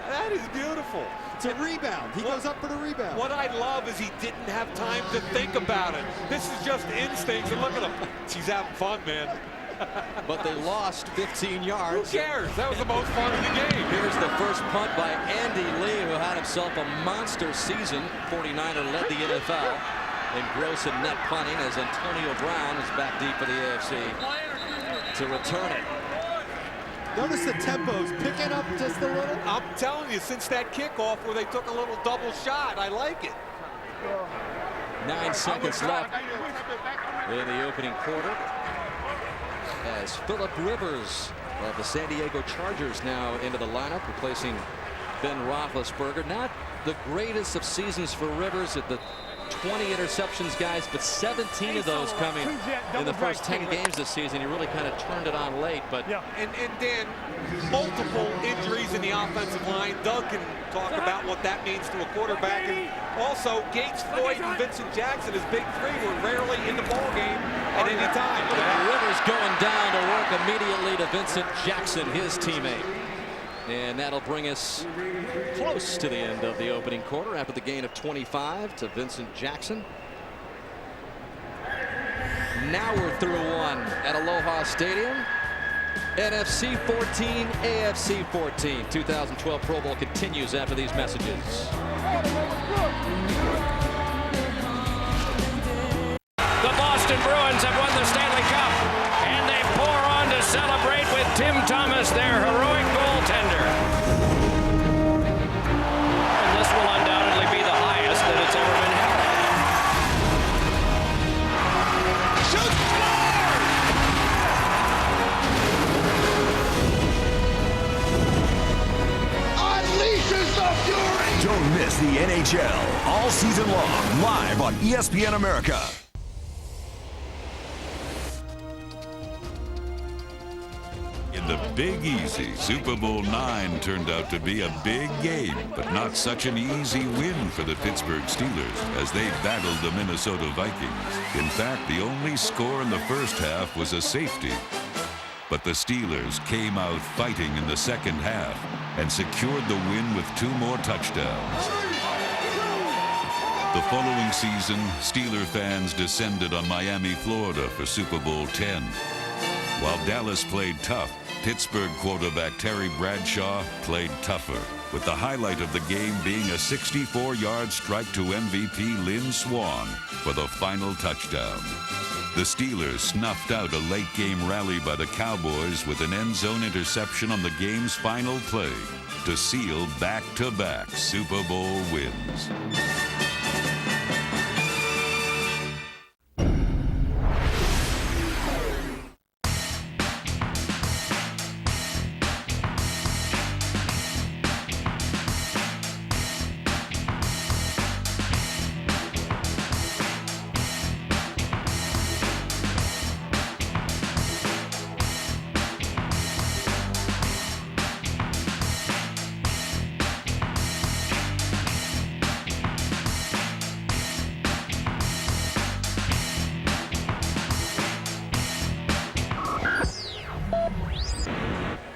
That is beautiful. It's a rebound. He goes up for the rebound. What I love is he didn't have time to think about it. This is just instincts, and look at him. He's having fun, man. But they lost 15 yards. Who cares? That was the most fun of the game. Here's the first punt by Andy Lee, who had himself a monster season. 49er led the NFL in gross and net punting as Antonio Brown is back deep for the AFC to return it. Notice the tempo's picking up just a little. I'm telling you, since that kickoff where they took a little double shot, I like it. 9 seconds left in the opening quarter, as Phillip Rivers of the San Diego Chargers now into the lineup, replacing Ben Roethlisberger. Not the greatest of seasons for Rivers at the 20 interceptions, guys, but 17 of those coming in the first 10 games this season. He really kind of turned it on late, but and Dan, multiple injuries in the offensive line. Doug can talk about what that means to a quarterback, and also Gates, Floyd, and Vincent Jackson, his big three, were rarely in the ball game at any time. Rivers going down to work immediately to Vincent Jackson, his teammate. And that'll bring us close to the end of the opening quarter after the gain of 25 to Vincent Jackson. Now we're through one at Aloha Stadium. NFC 14, AFC 14. 2012 Pro Bowl continues after these messages. The Boston Bruins have won the Stanley Cup, and they pour on to celebrate with Tim Thomas, their heroic goaltender. And this will undoubtedly be the highest that it's ever been held. Shoot, Unleashes the fury! Don't miss the NHL all season long, live on ESPN America. In the Big Easy, Super Bowl IX turned out to be a big game, but not such an easy win for the Pittsburgh Steelers as they battled the Minnesota Vikings. In fact, the only score in the first half was a safety. But the Steelers came out fighting in the second half and secured the win with 2 more touchdowns. The following season, Steeler fans descended on Miami, Florida for Super Bowl X. While Dallas played tough, Pittsburgh quarterback Terry Bradshaw played tougher, with the highlight of the game being a 64-yard strike to MVP Lynn Swann for the final touchdown. The Steelers snuffed out a late-game rally by the Cowboys with an end-zone interception on the game's final play to seal back-to-back Super Bowl wins.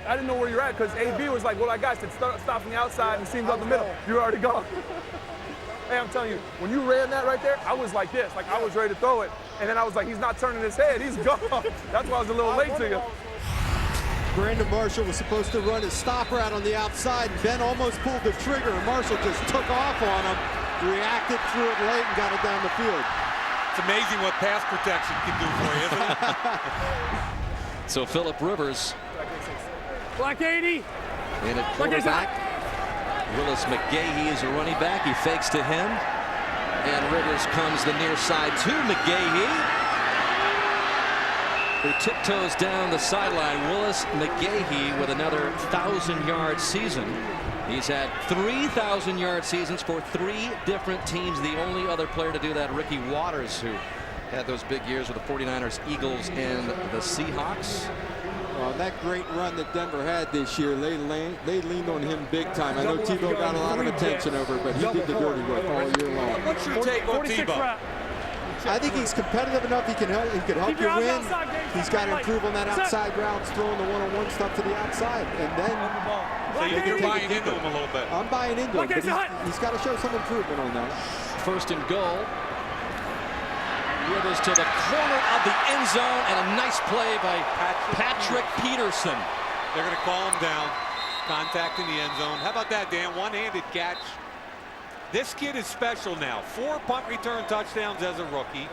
I didn't know where you're at because AB was like, well, that guy said stop from the outside and seems up the middle. You're already gone. Hey, I'm telling you, when you ran that right there, I was like this. Like, I was ready to throw it. And then I was like, he's not turning his head. He's gone. That's why I was a little late to you. Brandon Marshall was supposed to run his stop route on the outside. Ben almost pulled the trigger, and Marshall just took off on him, reacted, threw it late, and got it down the field. It's amazing what pass protection can do for you, isn't it? So Phillip Rivers Black 80. in at quarterback. Willis McGahee is a running back. He fakes to him. And Rivers comes the near side to McGahee, who tiptoes down the sideline. Willis McGahee with another 1,000-yard season. He's had 3,000-yard seasons for 3 different teams. The only other player to do that, Ricky Waters, who had those big years with the 49ers, Eagles, and the Seahawks. Well, that great run that Denver had this year, they leaned on him big time. I know Tebow got a lot of attention over it, but he did the dirty work all year long. What's your take on Tebow? check. I think he's competitive enough. He can help Keep you your eyes win. outside, Dave. He's got to Right. improve on that Set. outside routes, throwing the one-on-one stuff to the outside, and then So you're buying into him a little bit. I'm buying into him, Okay, but he's got to show some improvement on that. First and goal. Withers to the corner of the end zone, and a nice play by Patrick Peterson. They're going to call him down. Contact in the end zone. How about that, Dan? One-handed catch. This kid is special now. 4 punt return touchdowns as a rookie.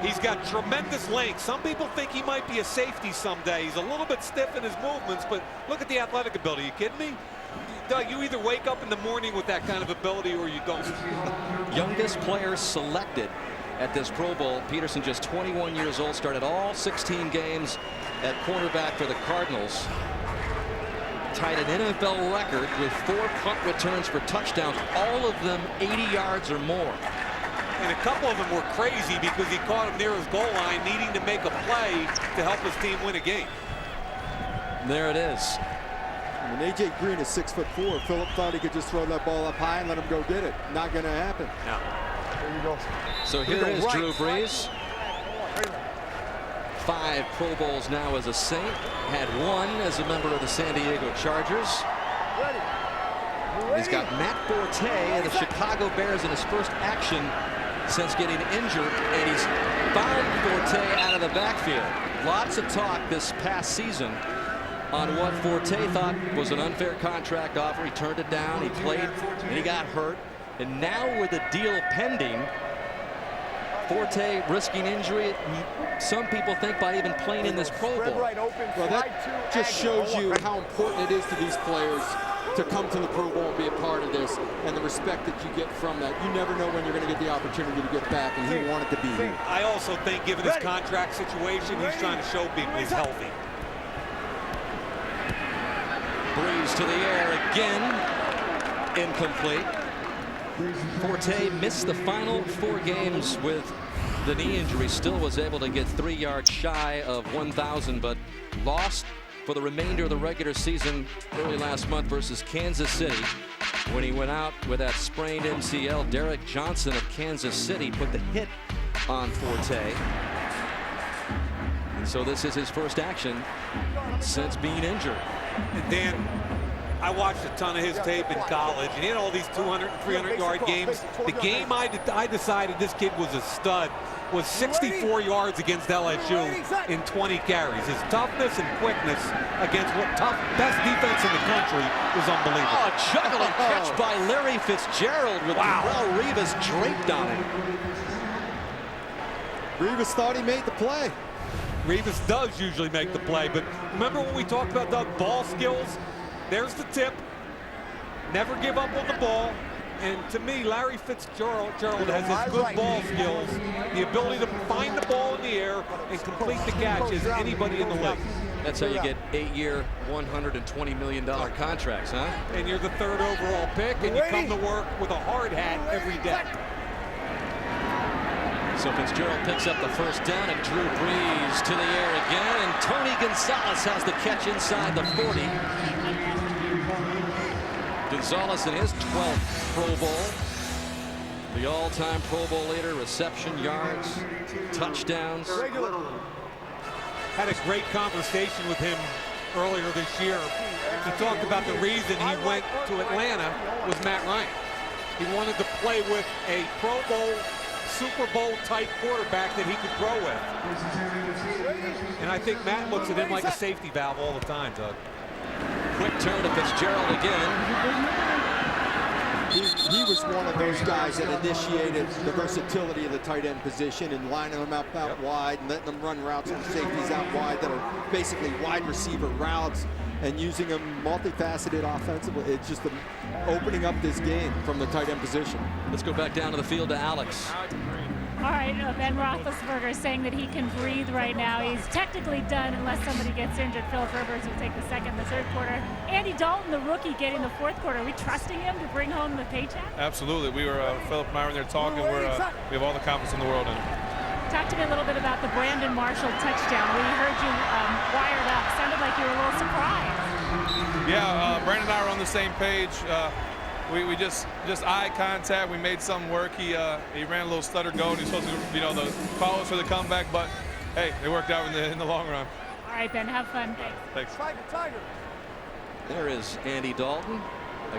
He's got tremendous length. Some people think he might be a safety someday. He's a little bit stiff in his movements, but look at the athletic ability. You kidding me? Doug, you either wake up in the morning with that kind of ability or you don't. Youngest player selected at this Pro Bowl. Peterson, just 21 years old, started all 16 games at cornerback for the Cardinals. Tied an NFL record with 4 punt returns for touchdowns, all of them 80 yards or more. And a couple of them were crazy because he caught him near his goal line, needing to make a play to help his team win a game. There it is. When A.J. Green is 6'4", Phillip thought he could just throw that ball up high and let him go get it. Not going to happen. No. There you go. So here is Drew Brees. 5 Pro Bowls now as a Saint. Had 1 as a member of the San Diego Chargers. He's got Matt Forte of the Chicago Bears in his first action since getting injured, and he's found Forte out of the backfield. Lots of talk this past season on what Forte thought was an unfair contract offer. He turned it down. He played, and he got hurt. And now with the deal pending, Forte risking injury, some people think by even playing in this Pro Bowl. Well, that just shows you how important it is to these players to come to the Pro Bowl and be a part of this, and the respect that you get from that. You never know when you're going to get the opportunity to get back, and he wanted to be here. I also think, given his contract situation, he's trying to show people he's healthy. Breeze to the air again. Incomplete. Forte missed the final 4 games with the knee injury. Still was able to get 3 yards shy of 1,000, but lost for the remainder of the regular season early last month versus Kansas City. When he went out with that sprained MCL, Derek Johnson of Kansas City put the hit on Forte. And so this is his first action since being injured. And Dan, I watched a ton of his tape in college, and he had all these 200 and 300-yard games. The game I decided this kid was a stud was 64 yards against LSU in 20 carries. His toughness and quickness against best defense in the country was unbelievable. Oh, a juggling catch by Larry Fitzgerald with Darrelle Revis draped on it. Revis thought he made the play. Revis does usually make the play, but remember when we talked about Doug, ball skills? There's the tip. Never give up on the ball. And to me, Larry Fitzgerald has as good ball skills, the ability to find the ball in the air and complete the catch as anybody in the league. That's how you get 8-year, $120 million contracts, huh? And you're the 3rd overall pick, and you come to work with a hard hat every day. So Fitzgerald picks up the first down, and Drew Brees to the air again, and Tony Gonzalez has the catch inside the 40. Gonzalez in his 12th Pro Bowl. The all-time Pro Bowl leader, reception yards, touchdowns. Had a great conversation with him earlier this year. He talked about the reason he went to Atlanta was Matt Ryan. He wanted to play with a Pro Bowl, Super Bowl type quarterback that he could grow with. And I think Matt looks at him like a safety valve all the time, Doug. Quick turn to Fitzgerald again. He was one of those guys that initiated the versatility of the tight end position and lining them up out wide and letting them run routes from safeties out wide that are basically wide receiver routes and using them multifaceted offensively. It's just opening up this game from the tight end position. Let's go back down to the field to Alex. All right, Ben Roethlisberger is saying that he can breathe right now. He's technically done unless somebody gets injured. Philip Rivers will take the 2nd and the 3rd quarter. Andy Dalton, the rookie, getting the 4th quarter. Are we trusting him to bring home the paycheck? Absolutely. We were, Philip and I were there talking. We have all the confidence in the world in him. Talk to me a little bit about the Brandon Marshall touchdown. We heard you wired up. Sounded like you were a little surprised. Yeah, Brandon and I were on the same page. we just eye contact. We made something work. He ran a little stutter go, and he's supposed to, the call was for the comeback, but hey, it worked out in the long run. All right, Ben, have fun. Thanks. Tiger. There is Andy Dalton.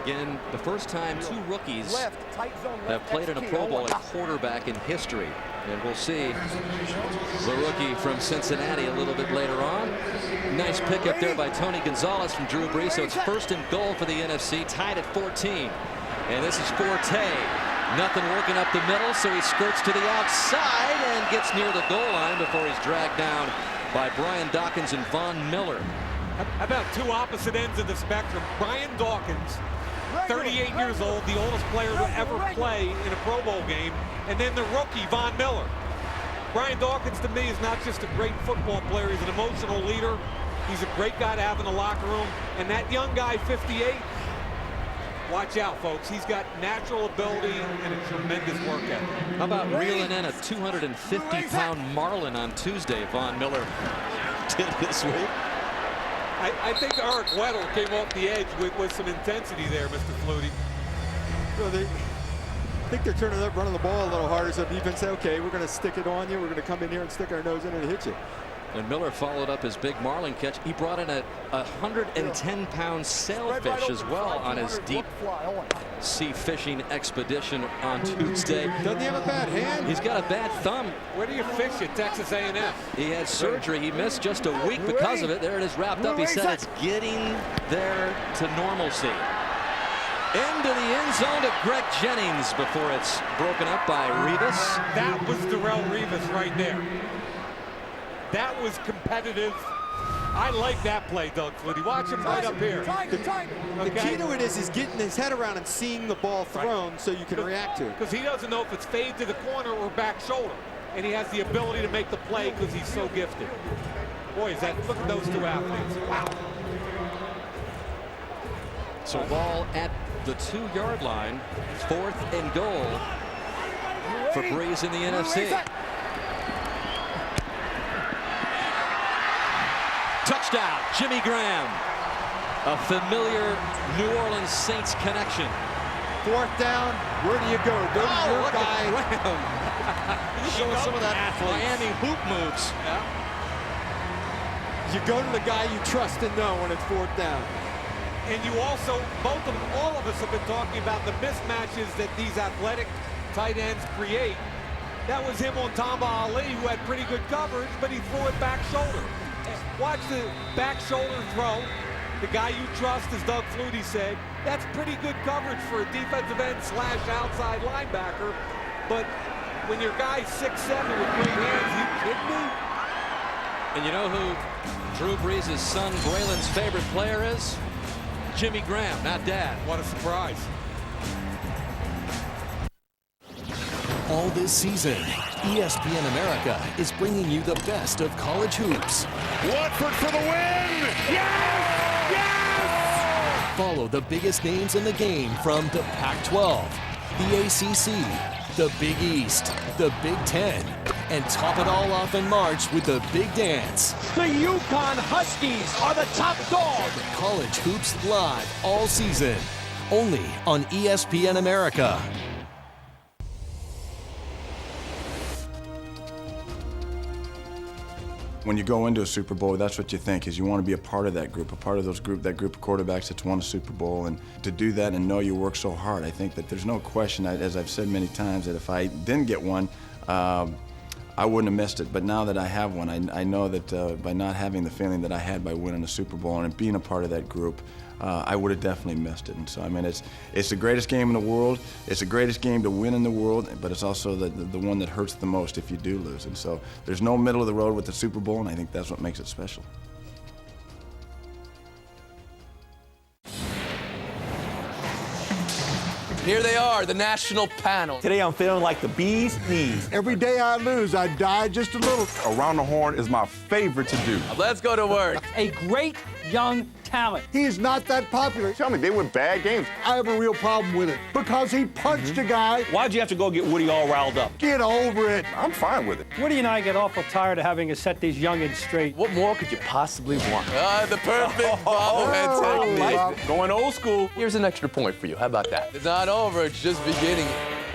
Again, the first time two rookies have played in a Pro Bowl at quarterback in history. And we'll see the rookie from Cincinnati a little bit later on. Nice pickup there by Tony Gonzalez from Drew Brees. So it's 1st and goal for the NFC, tied at 14. And this is Forte. Nothing working up the middle, so he skirts to the outside and gets near the goal line before he's dragged down by Brian Dawkins and Von Miller. How about two opposite ends of the spectrum? Brian Dawkins, 38 years old, the oldest player to ever play in a Pro Bowl game, and then the rookie, Von Miller. Brian Dawkins, to me, is not just a great football player. He's an emotional leader. He's a great guy to have in the locker room. And that young guy, 58, watch out, folks. He's got natural ability and a tremendous work ethic. How about reeling in a 250-pound marlin on Tuesday, Von Miller did this week? I think Eric Weddle came off the edge with some intensity there, Mr. Flutie. Well, I think they're running the ball a little harder, so defense say, okay, we're going to stick it on you. We're going to come in here and stick our nose in and hit you. And Miller followed up his big marlin catch. He brought in a 110-pound sailfish as well on his deep sea fishing expedition on Tuesday. Doesn't he have a bad hand? He's got a bad thumb. Where do you fish at Texas A&M? He had surgery. He missed just a week because of it. There it is wrapped up. He said it's getting there to normalcy. Into the end zone to Greg Jennings before it's broken up by Revis. That was Darrelle Revis right there. That was competitive. I like that play, Doug Flutie. Watch him right up here. The key to it is getting his head around and seeing the ball thrown so you can react to it. Because he doesn't know if it's fade to the corner or back shoulder. And he has the ability to make the play because he's so gifted. Boy, look at those two athletes. Wow. So ball at the 2-yard line. 4th and goal for Brees in the NFC. Touchdown, Jimmy Graham. A familiar New Orleans Saints connection. 4th down, where do you go? Go to your guy. Showing some of that Miami hoop moves. Yeah. You go to the guy you trust and know when it's 4th down. And you also, all of us have been talking about the mismatches that these athletic tight ends create. That was him on Tamba Ali, who had pretty good coverage, but he threw it back shoulder. Watch the back shoulder throw. The guy you trust, as Doug Flutie said, that's pretty good coverage for a defensive end / outside linebacker. But when your guy's 6'7" with great hands, you kidding me? And you know who Drew Brees' son Braylon's favorite player is? Jimmy Graham, not Dad. What a surprise. All this season, ESPN America is bringing you the best of college hoops. Watford for the win! Yes! Yes! Follow the biggest names in the game from the Pac-12, the ACC, the Big East, the Big Ten, and top it all off in March with the Big Dance. The Yukon Huskies are the top dog! College hoops live all season, only on ESPN America. When you go into a Super Bowl, that's what you think, is you want to be a part of that group of that group of quarterbacks that's won a Super Bowl. And to do that and know you work so hard, I think that there's no question, as I've said many times, that if I didn't get one, I wouldn't have missed it. But now that I have one, I know that by not having the feeling that I had by winning a Super Bowl and being a part of that group, I would have definitely missed it. And so, I mean, it's the greatest game in the world. It's the greatest game to win in the world, but it's also the one that hurts the most if you do lose. And so there's no middle of the road with the Super Bowl, and I think that's what makes it special. Here they are, the national panel. Today I'm feeling like the bee's knees. Every day I lose, I die just a little. Around the Horn is my favorite to do. Let's go to work. A great young talent. He is not that popular. Tell me, they win bad games. I have a real problem with it because he punched a guy. Why'd you have to go get Woody all riled up? Get over it. I'm fine with it. Woody and I get awful tired of having to set these youngins straight. What more could you possibly want? The perfect bobblehead technique. Going old school. Here's an extra point for you. How about that? It's not over. It's just beginning.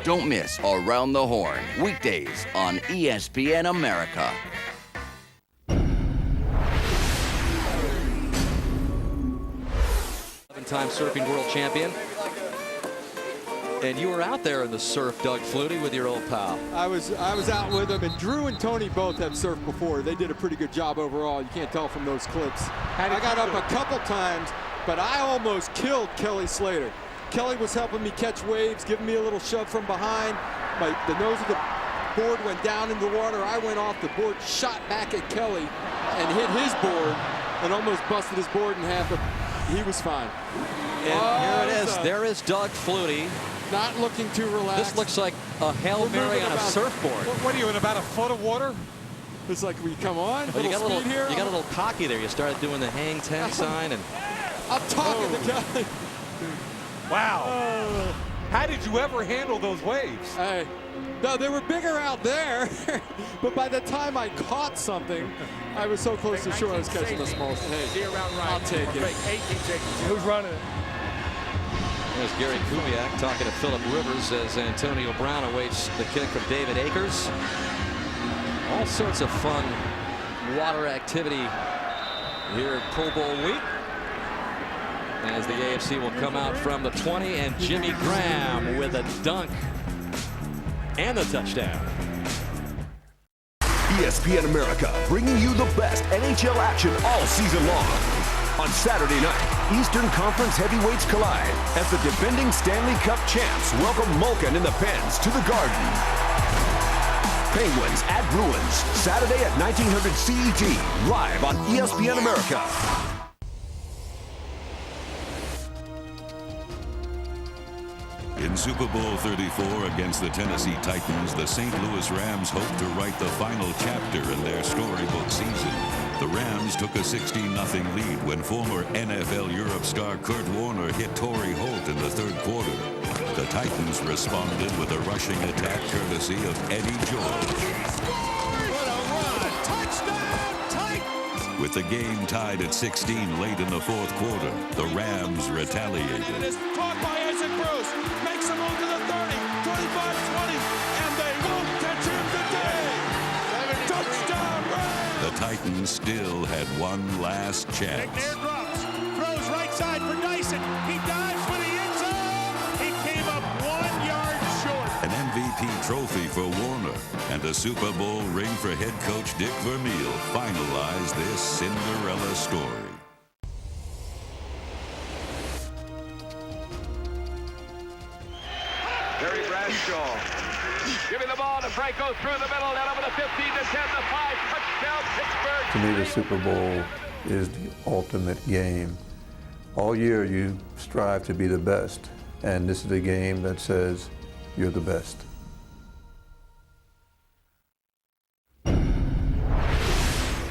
Don't miss Around the Horn, weekdays on ESPN America. 11-time surfing world champion. And you were out there in the surf, Doug Flutie, with your old pal. I was out with him, and Drew and Tony both have surfed before. They did a pretty good job overall. You can't tell from those clips. I got up a couple times, but I almost killed Kelly Slater. Kelly was helping me catch waves, giving me a little shove from behind. The nose of the board went down in the water. I went off the board, shot back at Kelly, and hit his board, and almost busted his board in half, but he was fine. And here it is. There is Doug Flutie. Not looking too relaxed. This looks like a Hail Mary on a surfboard. What are you in, about a foot of water? It's like, we come on. Well, you got here. a little cocky there. You started doing the hang 10 sign, and I'm talking to Kelly. Wow. How did you ever handle those waves? Hey, no, they were bigger out there, but by the time I caught something, I was so close to shore I was catching the small. Hey, I'll take it. Who's running it? there's Gary Kubiak talking to Philip Rivers as Antonio Brown awaits the kick from David Akers. All sorts of fun water activity here at Pro Bowl week, as the AFC will come out from the 20, and Jimmy Graham with a dunk and the touchdown. ESPN America, bringing you the best NHL action all season long. On Saturday night, Eastern Conference heavyweights collide as the defending Stanley Cup champs welcome Malkin in the Pens to the Garden. Penguins at Bruins, Saturday at 1900 CET, live on ESPN America. In Super Bowl 34 against the Tennessee Titans, the St. Louis Rams hope to write the final chapter in their storybook season. The Rams took a 16-0 lead when former NFL Europe star Kurt Warner hit Torrey Holt in the third quarter. The Titans responded with a rushing attack courtesy of Eddie George. What a run! Touchdown, Titans! With the game tied at 16 late in the fourth quarter, the Rams retaliated. Caught by Isaac Bruce. Makes a move to the 30, 25-20, and they won't catch him today. Touchdown, Rams! The Titans still had one last chance. McNair drops, throws right side for Dyson. He dives for the end zone. He came up 1 yard short. An MVP trophy for Warner and a Super Bowl ring for head coach Dick Vermeil finalized this Cinderella story. Terry Bradshaw giving the ball to Franco through the middle, and over the 15 to 10 to 5, touchdown Pittsburgh. To me, the Super Bowl is the ultimate game. All year you strive to be the best, and this is a game that says you're the best.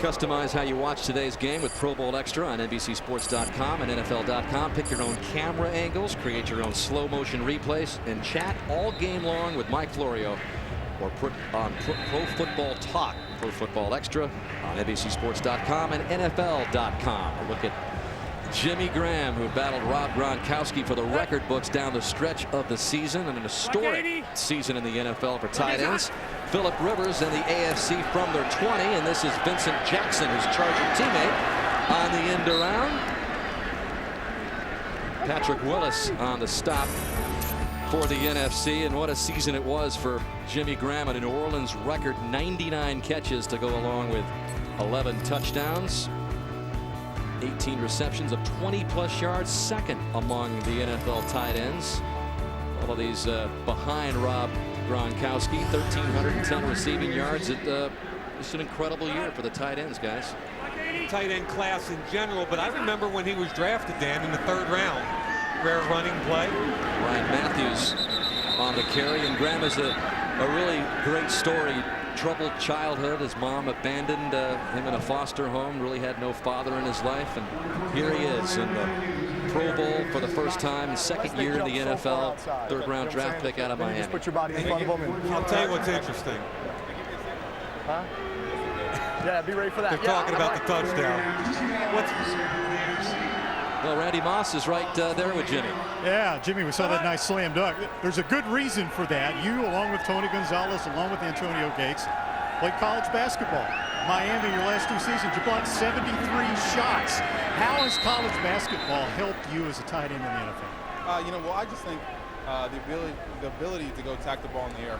Customize how you watch today's game with Pro Bowl Extra on NBCSports.com and NFL.com. Pick your own camera angles, create your own slow motion replays, and chat all game long with Mike Florio or on Pro Football Talk. Pro Football Extra on NBCSports.com and NFL.com. A look at Jimmy Graham, who battled Rob Gronkowski for the record books down the stretch of the season, and an historic season in the NFL for tight ends. Philip Rivers and the AFC from their 20, and this is Vincent Jackson, his Charger teammate, on the end around. Patrick Willis on the stop for the NFC, and what a season it was for Jimmy Graham, and a New Orleans record 99 catches to go along with 11 touchdowns. 18 receptions of 20-plus yards, second among the NFL tight ends. All of these behind Rob Gronkowski, 1,310 receiving yards. It's an incredible year for the tight ends, guys. Tight end class in general, but I remember when he was drafted, Dan, in the 3rd round. Rare running play. Ryan Matthews on the carry, and Graham is a really great story. troubled childhood. His mom abandoned him in a foster home, really had no father in his life, and here he is in the Pro Bowl for the first time, his second year in the NFL, third-round draft pick out of Miami. Just put your body in front of him. I'll tell you what's interesting. Huh? Yeah, be ready for that. They're talking about the touchdown. Well, Randy Moss is right there with Jimmy. Yeah, Jimmy, we saw that nice slam dunk. There's a good reason for that. You, along with Tony Gonzalez, along with Antonio Gates, played college basketball. Miami, your last 2 seasons, you blocked 73 shots. How has college basketball helped you as a tight end in the NFL? You know, well, I just think the ability to go attack the ball in the air.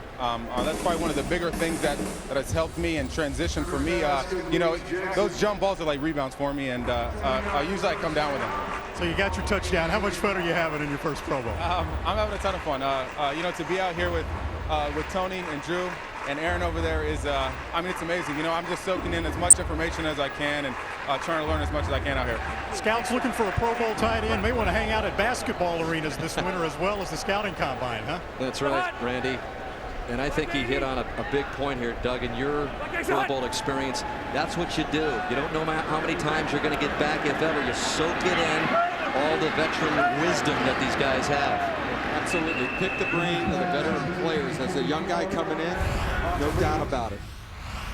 That's probably one of the bigger things that has helped me in transition for me. You know, those jump balls are like rebounds for me, and usually I come down with them. So you got your touchdown. How much fun are you having in your first Pro Bowl? I'm having a ton of fun. You know, to be out here with Tony and Drew and Aaron over there is, I mean, it's amazing. You know, I'm just soaking in as much information as I can and trying to learn as much as I can out here. Scouts looking for a Pro Bowl tight end may want to hang out at basketball arenas this winter as well as the scouting combine, huh? That's right, Randy. And I think he hit on a big point here, Doug. In your Pro Bowl experience, that's what you do. You don't know how many times you're going to get back, if ever. You soak it in, all the veteran wisdom that these guys have. Absolutely. Pick the brain of the veteran players. As a young guy coming in, no doubt about it.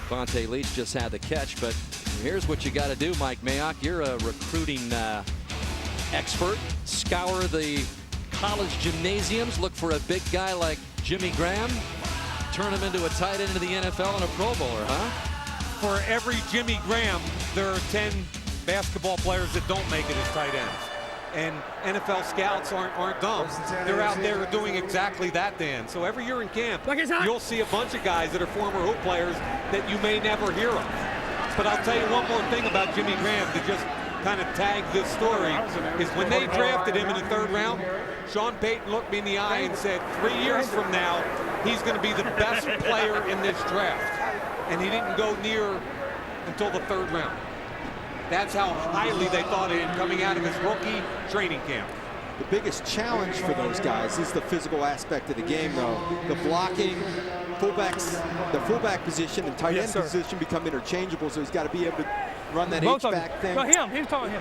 Vontae Leach just had the catch, but here's what you got to do, Mike Mayock. You're a recruiting expert. Scour the college gymnasiums, look for a big guy like Jimmy Graham, turn him into a tight end of the NFL and a Pro Bowler, huh? For every Jimmy Graham, there are 10 basketball players that don't make it as tight ends. And NFL scouts aren't dumb. They're out there doing exactly that, Dan. So every year in camp, you'll see a bunch of guys that are former hoop players that you may never hear of. But I'll tell you one more thing about Jimmy Graham to just kind of tag this story is when they drafted him in the 3rd round, Sean Payton looked me in the eye and said, 3 years from now, he's going to be the best player in this draft. And he didn't go near until the 3rd round. That's how highly they thought of him coming out of his rookie training camp. The biggest challenge for those guys is the physical aspect of the game, though. The blocking, the fullback position and tight end position become interchangeable, so he's got to be able to run that H-back thing.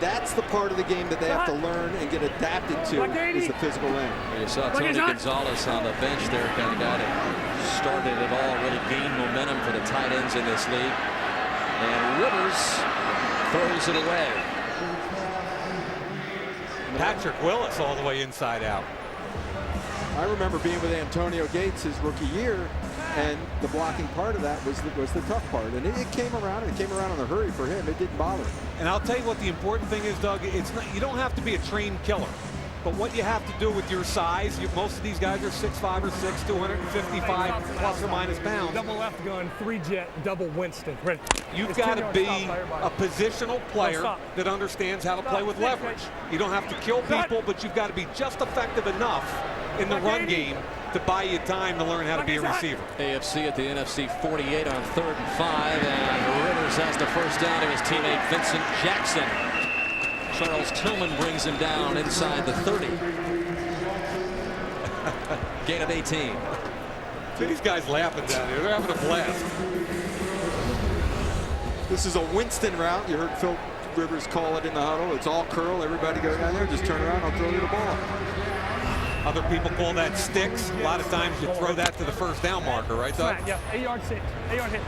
That's the part of the game that they have to learn and get adapted to, is the physical end. You saw Tony Gonzalez on the bench there, kind of guy that started it all, really gained momentum for the tight ends in this league. And Rivers throws it away. Patrick Willis all the way inside out. I remember being with Antonio Gates his rookie year, and the blocking part of that was the tough part. And it came around, and it came around in a hurry for him. It didn't bother him. And I'll tell you what the important thing is, Doug. It's not, you don't have to be a trained killer. But what you have to do with your size, most of these guys are 6'5" or 6", 255 plus or minus pounds. Double left gun, 3-jet, double Winston. You've got to be a positional player that understands how to play with leverage. You don't have to kill people, but you've got to be just effective enough in the run game to buy you time to learn how to be a receiver. AFC at the NFC 48 on 3rd and 5, and Rivers has the first down to his teammate Vincent Jackson. Charles Tillman brings him down inside the 30. Gain of 18. See these guys laughing down here. They're having a blast. This is a Winston route. You heard Phil Rivers call it in the huddle. It's all curl. Everybody go down there. Just turn around. I'll throw you the ball. Other people call that sticks. A lot of times you throw that to the first down marker, right, Doug? Yeah, 8-yard hit. 8-yard hit.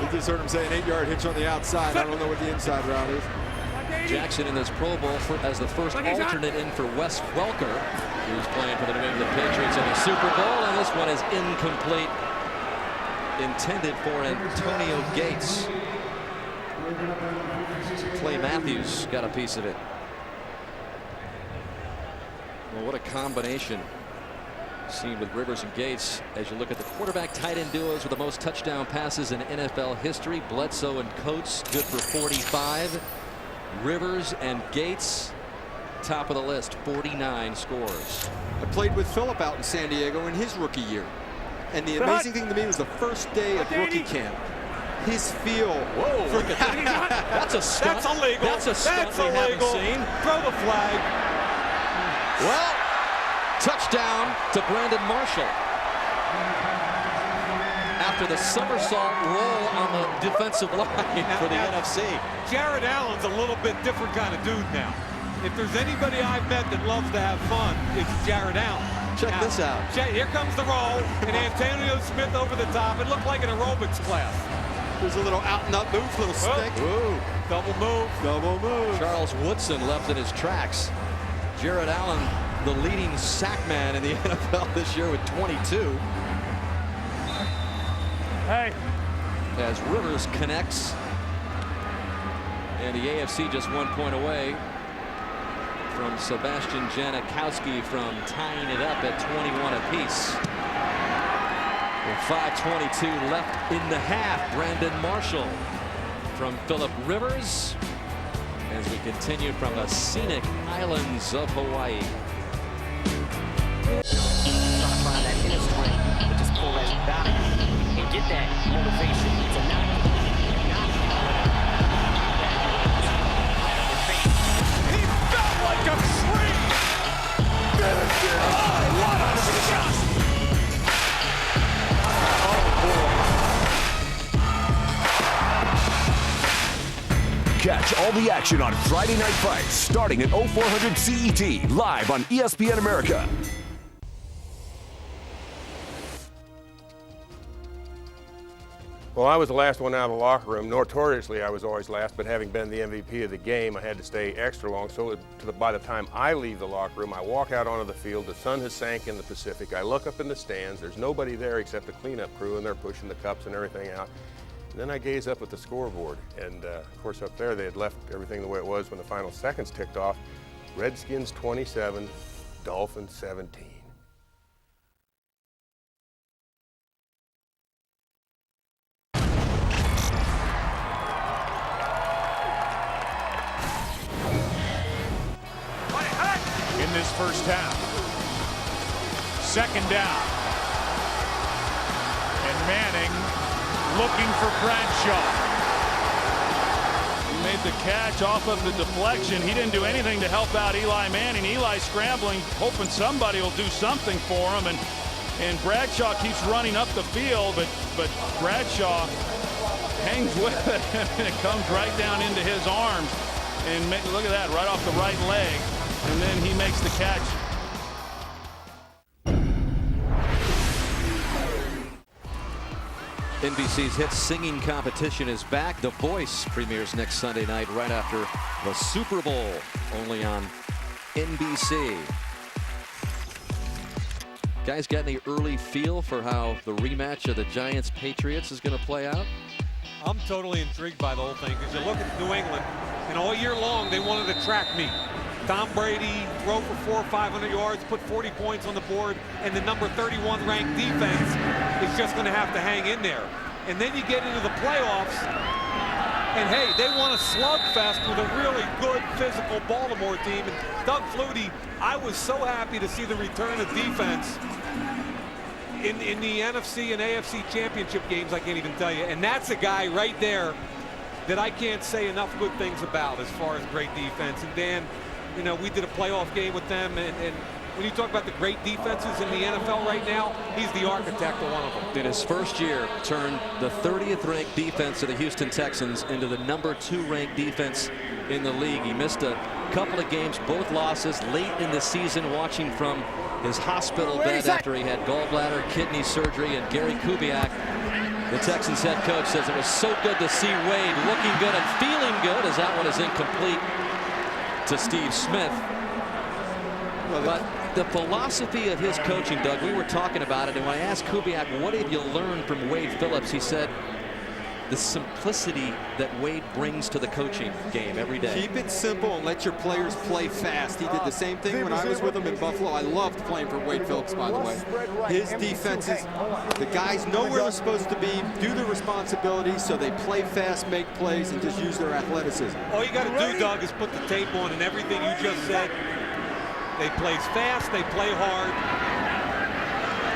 You just heard him say an 8-yard hitch on the outside. I don't know what the inside route is. Jackson in this Pro Bowl as the first alternate in for Wes Welker, who's playing for the New England Patriots in the Super Bowl, and this one is incomplete, intended for Antonio Gates. Clay Matthews got a piece of it. Well, what a combination seen with Rivers and Gates as you look at the quarterback tight end duos with the most touchdown passes in NFL history. Bledsoe and Coates good for 45. Rivers and Gates top of the list, 49 scores. I played with Phillip out in San Diego in his rookie year, and the amazing thing to me was the first day of rookie camp. His feel. Whoa, look at that. That's a stunt. That's illegal. That's a stunt we haven't seen. Throw the flag. Well, touchdown to Brandon Marshall. after the somersault roll on the defensive line for the NFC. Jared Allen's a little bit different kind of dude now. If there's anybody I've met that loves to have fun, it's Jared Allen. Check this out. Here comes the roll, and Antonio Smith over the top. It looked like an aerobics class. There's a little out and up move, little stick. Ooh. Double move. Double move. Charles Woodson left in his tracks. Jared Allen, the leading sack man in the NFL this year with 22. Hey. As Rivers connects. And the AFC just 1 point away from Sebastian Janikowski from tying it up at 21 apiece. With 5:22 left in the half, Brandon Marshall from Phillip Rivers as we continue from the scenic islands of Hawaii. Trying to find that inner strength, but just pull that back and get that motivation to not He felt like a tree. Oh, what a shot! Catch all the action on Friday Night Fights starting at 0400 CET live on ESPN America. Well, I was the last one out of the locker room. Notoriously, I was always last, but having been the MVP of the game, I had to stay extra long. So by the time I leave the locker room, I walk out onto the field. The sun has sank in the Pacific. I look up in the stands. There's nobody there except the cleanup crew, and they're pushing the cups and everything out. And then I gaze up at the scoreboard, and of course up there they had left everything the way it was when the final seconds ticked off. Redskins 27, Dolphins 17. In this first half, second down, and Manning looking for Bradshaw. He made the catch off of the deflection. He didn't do anything to help out Eli Manning. Eli scrambling, hoping somebody will do something for him, and Bradshaw keeps running up the field, but Bradshaw hangs with it, and it comes right down into his arms. And look at that, right off the right leg, and then he makes the catch. NBC's hit singing competition is back. The Voice premieres next Sunday night right after the Super Bowl, only on NBC. Guys, got any early feel for how the rematch of the Giants-Patriots is going to play out? I'm totally intrigued by the whole thing because you look at New England, and all year long they wanted to track me. Tom Brady throw for 400 or 500 yards, put 40 points on the board, and the number 31 ranked defense is just going to have to hang in there. And then you get into the playoffs, and hey, they want a slugfest with a really good physical Baltimore team. And Doug Flutie, I was so happy to see the return of defense in the NFC and AFC championship games. I can't even tell you. And that's a guy right there that I can't say enough good things about as far as great defense. And Dan, you know, we did a playoff game with them, and when you talk about the great defenses in the NFL right now, he's the architect of one of them. In his first year, turned the 30th ranked defense of the Houston Texans into the number 2 ranked defense in the league. He missed a couple of games, both losses late in the season, watching from his hospital bed after he had gallbladder, kidney surgery. And Gary Kubiak, the Texans head coach, says it was so good to see Wade looking good and feeling good, as that one is incomplete to Steve Smith. But the philosophy of his coaching, Doug, we were talking about it, and when I asked Kubiak, what have you learned from Wade Phillips, he said the simplicity that Wade brings to the coaching game every day. Keep it simple and let your players play fast. He did the same thing when I was with him in Buffalo. I loved playing for Wade Phillips, by the way. His defenses, the guys know where they're supposed to be, do their responsibilities, so they play fast, make plays, and just use their athleticism. All you got to do, Doug, is put the tape on, and everything you just said. They play fast, they play hard.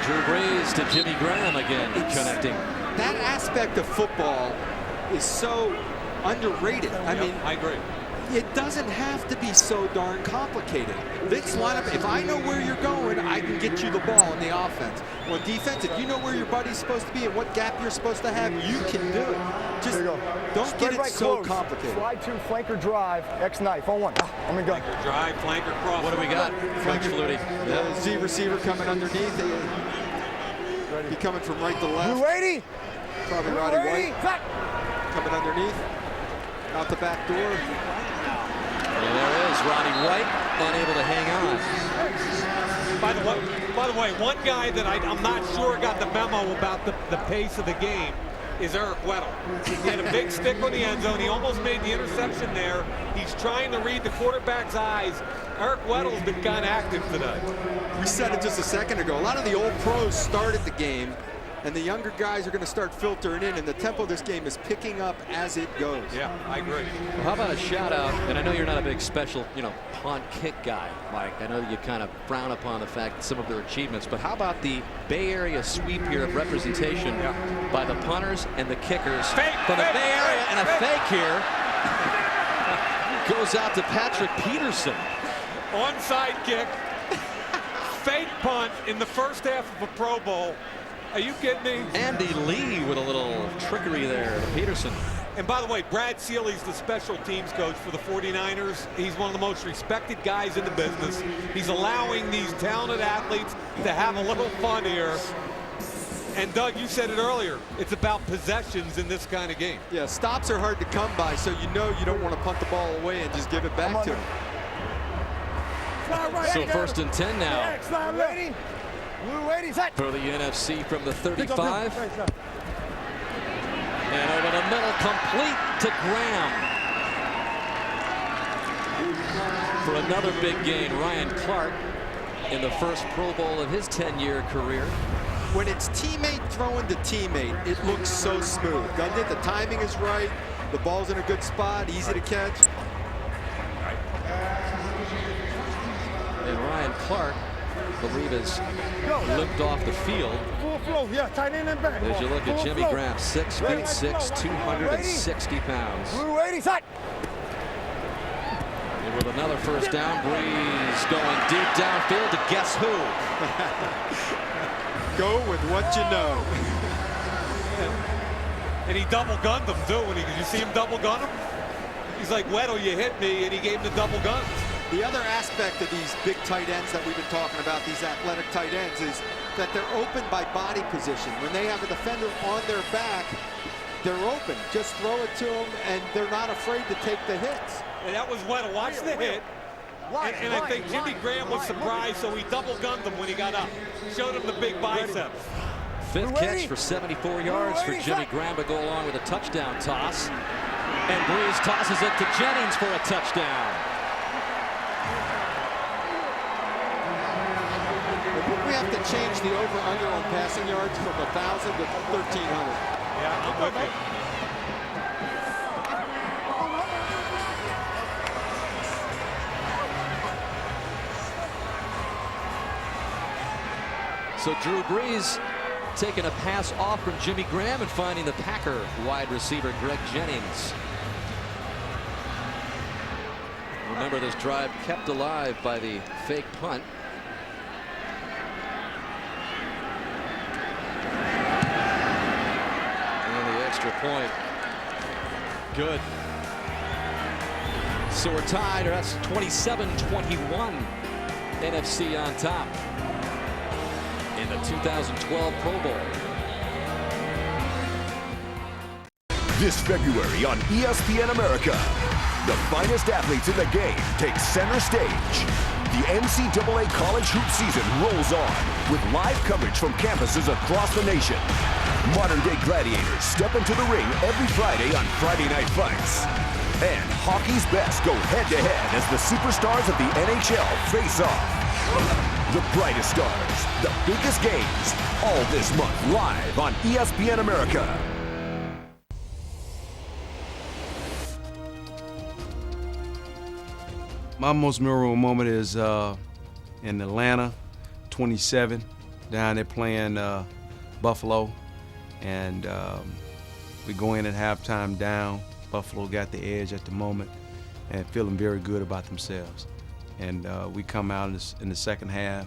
Drew Brees to Jimmy Graham again, connecting. That aspect of football is so underrated. I mean, I agree. It doesn't have to be so darn complicated. This lineup, if I know where you're going, I can get you the ball in the offense. On defense, if you know where your buddy's supposed to be and what gap you're supposed to have, you can do it. Just don't get it so complicated. Slide to flanker drive, X knife on one. I'm in gun. Flanker drive, flanker cross. What do we got? Flanker Flutie. The Z receiver coming underneath. Be coming from right to left. Blue 80. Probably Roddy White. Coming underneath. Out the back door. And there is Roddy White, unable to hang on. By the way, one guy that I'm not sure got the memo about the pace of the game is Eric Weddle. He had a big stick on the end zone. He almost made the interception there. He's trying to read the quarterback's eyes. Eric Weddle's been kind of active today. We said it just a second ago. A lot of the old pros started the game, and the younger guys are going to start filtering in, and the tempo of this game is picking up as it goes. Yeah, I agree. Well, how about a shout out? And I know you're not a big special, punt kick guy, Mike. I know that you kind of frown upon the fact that some of their achievements, but how about the Bay Area sweep here of representation by the punters and the kickers from the Bay Area, and a fake here goes out to Patrick Peterson. Onside kick, fake punt in the first half of a Pro Bowl. Are you kidding me? Andy Lee with a little trickery there to Peterson. And by the way, Brad Seeley's the special teams coach for the 49ers. He's one of the most respected guys in the business. He's allowing these talented athletes to have a little fun here. And Doug, you said it earlier, it's about possessions in this kind of game. Yeah, stops are hard to come by, so you know you don't want to punt the ball away and just give it back to him. So 1st and 10 now. Blue 80, set. For the NFC from the 35. And over the middle, complete to Graham. For another big gain, Ryan Clark in the first Pro Bowl of his 10-year career. When it's teammate throwing to teammate, it looks so smooth, doesn't it? The timing is right. The ball's in a good spot, easy to catch. And Ryan Clark, I believe, has limped off the field. Full flow, yeah, tight end and back. As you look at Jimmy Graham, 6'6", 260 pounds. Blue 80, set. And with another first down, Breeze going deep downfield to guess who? Go with what you know. And he double gunned him too. Did you see him double gun him? He's like, Weddle, you hit me, and he gave him the double guns. The other aspect of these big tight ends that we've been talking about, these athletic tight ends, is that they're open by body position. When they have a defender on their back, they're open. Just throw it to them, and they're not afraid to take the hits. And that was Weddle. Watch the hit. And I think Jimmy Graham was surprised, so he double gunned him when he got up. Showed him the big biceps. Fifth catch for 74 yards for Jimmy Graham to go along with a touchdown toss. And Breeze tosses it to Jennings for a touchdown. We have to change the over-under on passing yards from 1,000 to 1,300. Yeah, I'm with you. So Drew Brees taking a pass off from Jimmy Graham and finding the Packer wide receiver Greg Jennings. Remember, this drive kept alive by the fake punt. And the extra point. Good. So we're tied, or that's 27-21. NFC on top in the 2012 Pro Bowl. This February on ESPN America, the finest athletes in the game take center stage. The NCAA college hoop season rolls on with live coverage from campuses across the nation. Modern-day gladiators step into the ring every Friday on Friday Night Fights. And hockey's best go head-to-head as the superstars of the NHL face off. The brightest stars, the biggest games, all this month live on ESPN America. My most memorable moment is in Atlanta, 27, down there playing Buffalo, and we go in at halftime down. Buffalo got the edge at the moment, and feeling very good about themselves. And we come out in the second half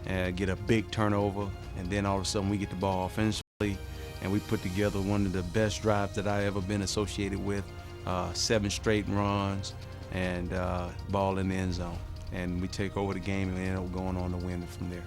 and get a big turnover, and then all of a sudden we get the ball offensively, and we put together one of the best drives that I ever been associated with, 7 straight runs and ball in the end zone. And we take over the game and we end up going on to win from there.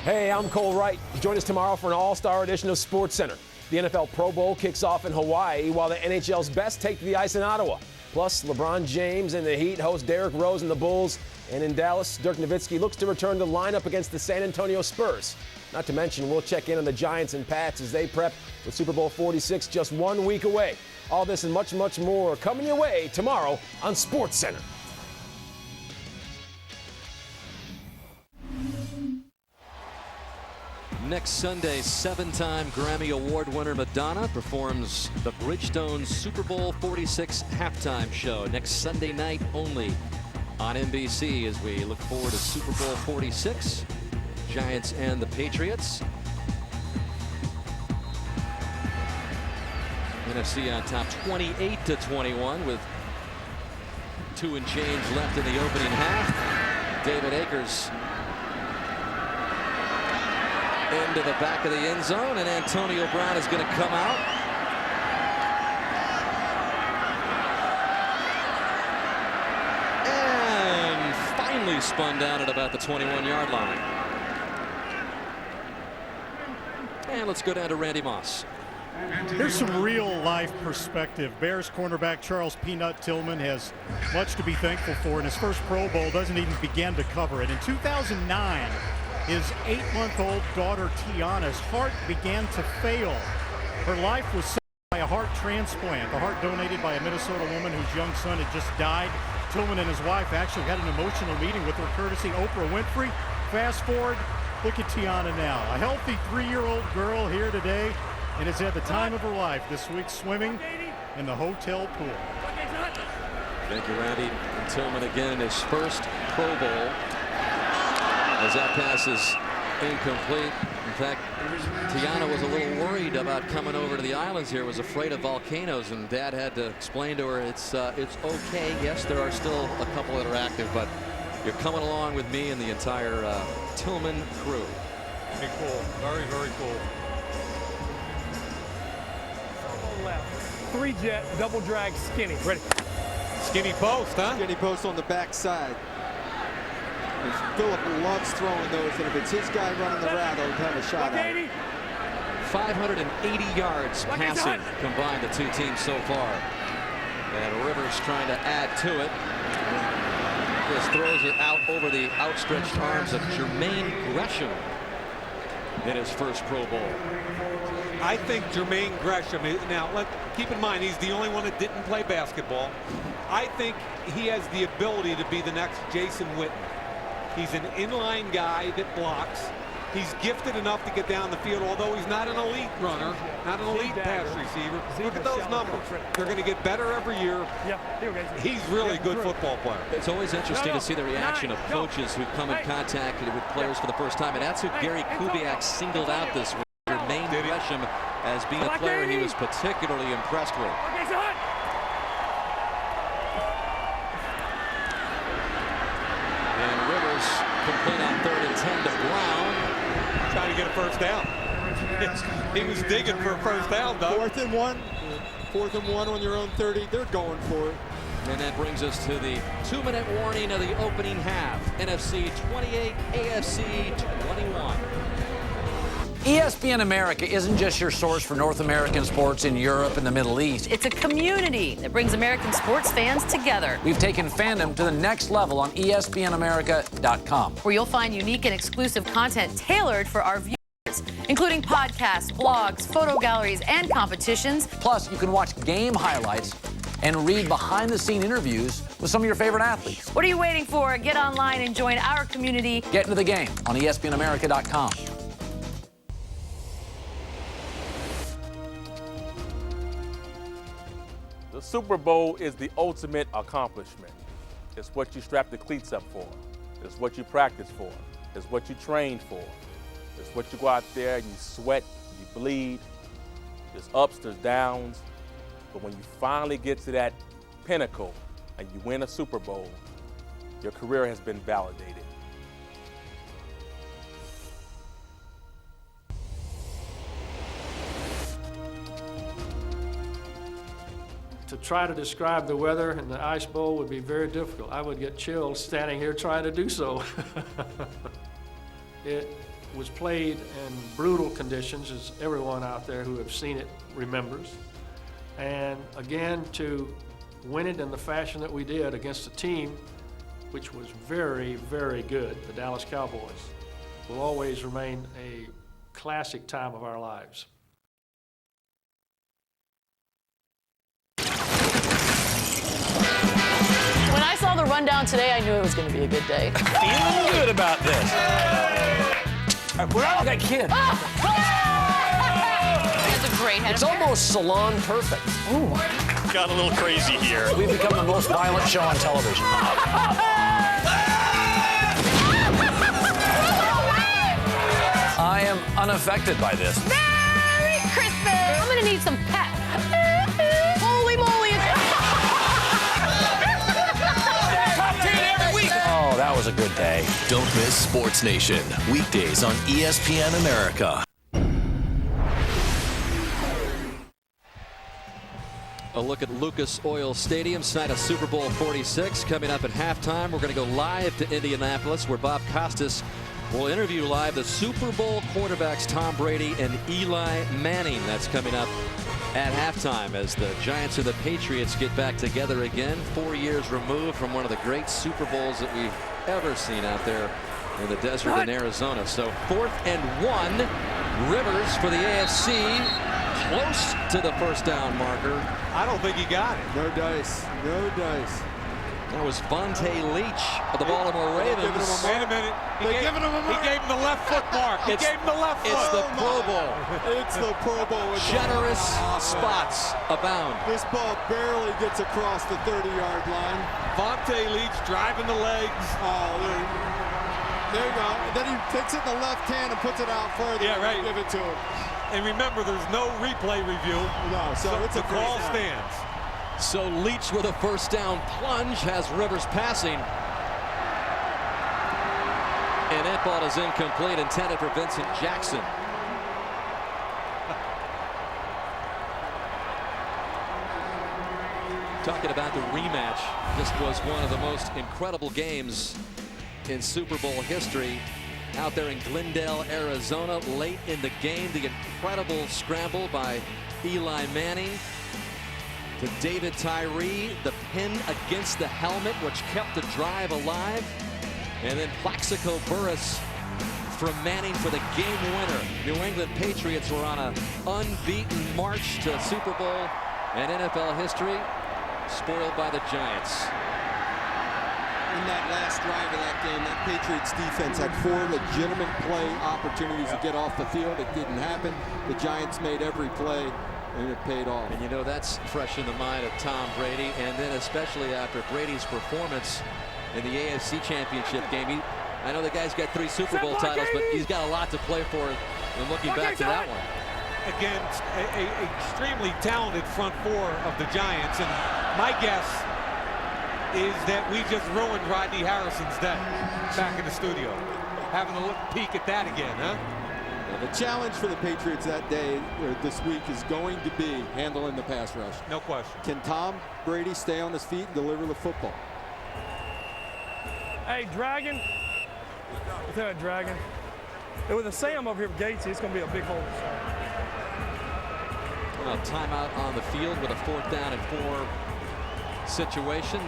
Hey, I'm Cole Wright. Join us tomorrow for an all-star edition of SportsCenter. The NFL Pro Bowl kicks off in Hawaii, while the NHL's best take to the ice in Ottawa. Plus, LeBron James and the Heat host Derrick Rose and the Bulls. And in Dallas, Dirk Nowitzki looks to return to lineup against the San Antonio Spurs. Not to mention, we'll check in on the Giants and Pats as they prep with Super Bowl 46 just 1 week away. All this and much, much more coming your way tomorrow on SportsCenter. Next Sunday, 7-time Grammy Award winner Madonna performs the Bridgestone Super Bowl 46 halftime show next Sunday night only on NBC as we look forward to Super Bowl 46, Giants and the Patriots. NFC on top 28-21 with 2 and change left in the opening half. David Akers into the back of the end zone, and Antonio Brown is going to come out. And finally spun down at about the 21-yard line. And let's go down to Randy Moss. Here's some real-life perspective. Bears cornerback Charles Peanut Tillman has much to be thankful for. In his first Pro Bowl, doesn't even begin to cover it. In 2009, his 8-month-old daughter Tiana's heart began to fail. Her life was saved by a heart transplant, the heart donated by a Minnesota woman whose young son had just died. Tillman and his wife actually had an emotional meeting with her courtesy Oprah Winfrey. Fast forward, look at Tiana now, a healthy 3-year-old girl here today, and has had the time of her life this week swimming in the hotel pool. Thank you, Randy. And Tillman again in his first Pro Bowl. As that pass is incomplete. In fact, Tiana was a little worried about coming over to the islands here, was afraid of volcanoes, and Dad had to explain to her it's okay. Yes, there are still a couple that are active, but you're coming along with me and the entire Tillman crew. Very cool. Very, very cool. Left. 3-jet, double drag, skinny. Ready. Skinny post, huh? Skinny post on the backside. Phillip loves throwing those, and if it's his guy running the route, he'll have a shot at it. 580 yards passing combined, the two teams so far. And Rivers trying to add to it. Just throws it out over the outstretched arms of Jermaine Gresham in his first Pro Bowl. I think Jermaine Gresham, now keep in mind, he's the only one that didn't play basketball. I think he has the ability to be the next Jason Witten. He's an inline guy that blocks. He's gifted enough to get down the field, although he's not an elite runner, not an elite pass receiver. Look at those numbers. They're going to get better every year. He's really a good football player. It's always interesting to see the reaction of coaches who come in contact with players for the first time, and that's who Gary Kubiak singled out this week. Jermaine Gresham as being a player he was particularly impressed with. And Rivers complete on 3rd and 10 to Brown. Trying to get a first down. He was digging for a first down, Doug. 4th and 1. 4th and 1 on your own 30. They're going for it. And that brings us to the 2-minute warning of the opening half. NFC 28, AFC 21. ESPN America isn't just your source for North American sports in Europe and the Middle East. It's a community that brings American sports fans together. We've taken fandom to the next level on espnamerica.com, where you'll find unique and exclusive content tailored for our viewers, including podcasts, blogs, photo galleries, and competitions. Plus, you can watch game highlights and read behind-the-scene interviews with some of your favorite athletes. What are you waiting for? Get online and join our community. Get into the game on espnamerica.com. The Super Bowl is the ultimate accomplishment. It's what you strap the cleats up for. It's what you practice for. It's what you trained for. It's what you go out there and you sweat, you bleed. There's ups, there's downs. But when you finally get to that pinnacle and you win a Super Bowl, your career has been validated. To try to describe the weather in the Ice Bowl would be very difficult. I would get chills standing here trying to do so. It was played in brutal conditions, as everyone out there who have seen it remembers. And again, to win it in the fashion that we did against a team which was very, very good, the Dallas Cowboys, will always remain a classic time of our lives. When I saw the rundown today, I knew it was going to be a good day. Feeling good about this. We're not like a kid. That's a great head. It's almost salon perfect. Ooh. Got a little crazy here. We've become the most violent show on television. I am unaffected by this. Merry Christmas! I'm going to need some pep. Holy moly! Oh, that was a good day. Don't miss Sports Nation, weekdays on ESPN America. A look at Lucas Oil Stadium, site of Super Bowl 46. Coming up at halftime, we're going to go live to Indianapolis, where Bob Costas will interview live the Super Bowl quarterbacks Tom Brady and Eli Manning. That's coming up at halftime as the Giants and the Patriots get back together again, 4 years removed from one of the great Super Bowls that we've ever seen out there in the desert in Arizona. So 4th and 1, Rivers for the AFC, close to the first down marker. I don't think he got it. No dice. No dice. That was Vontae Leach of the Baltimore Ravens. Wait a minute. He gave him the left foot mark. He gave him the left foot. It's the Pro Bowl. It's the Pro Bowl. Generous spots abound. This ball barely gets across the 30-yard line. Vontae Leach driving the legs. Oh, there you go. And then he takes it in the left hand and puts it out further. Yeah, right. Give it to him. And remember, there's no replay review. No, so it's the call stands. So Leach with a first down plunge has Rivers passing. And that ball is incomplete, intended for Vincent Jackson. Talking about the rematch, this was one of the most incredible games in Super Bowl history. Out there in Glendale, Arizona, late in the game, the incredible scramble by Eli Manning to David Tyree, the pin against the helmet, which kept the drive alive. And then Plaxico Burress from Manning for the game winner. New England Patriots were on an unbeaten march to Super Bowl and NFL history, spoiled by the Giants. In that last drive of that game, that Patriots defense had 4 legitimate play opportunities to get off the field. It didn't happen. The Giants made every play, and it paid off. And you know, that's fresh in the mind of Tom Brady, and then especially after Brady's performance in the AFC Championship game. I know the guy's got 3 Super Bowl titles, but he's got a lot to play for and looking back to that one. Again, a extremely talented front 4 of the Giants, and my guess is that we just ruined Rodney Harrison's day back in the studio. Having a look peek at that again, huh? Well, the challenge for the Patriots that day, or this week, is going to be handling the pass rush. No question. Can Tom Brady stay on his feet and deliver the football? Hey, Dragon. What's that, Dragon? And with a Sam over here with Gatesy, it's going to be a big hole. Well, timeout on the field with a 4th down and 4 situation.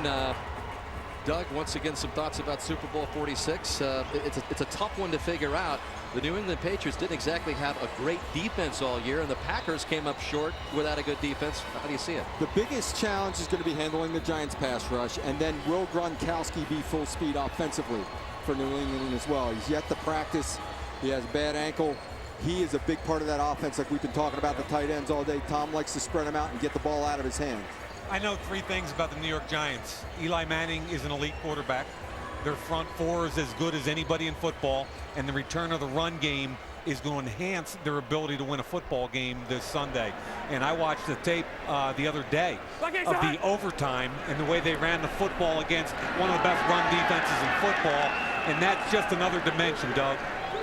Doug, once again, some thoughts about Super Bowl 46. It's a tough one to figure out. The New England Patriots didn't exactly have a great defense all year, and the Packers came up short without a good defense. How do you see it? The biggest challenge is going to be handling the Giants pass rush, and then will Gronkowski be full speed offensively for New England as well? He's yet to practice. He has a bad ankle. He is a big part of that offense, like we've been talking about the tight ends all day. Tom likes to spread them out and get the ball out of his hand. I know 3 things about the New York Giants. Eli Manning is an elite quarterback. Their front 4 is as good as anybody in football, and the return of the run game is going to enhance their ability to win a football game this Sunday. And I watched the tape the other day of the overtime and the way they ran the football against one of the best run defenses in football, and that's just another dimension, Doug.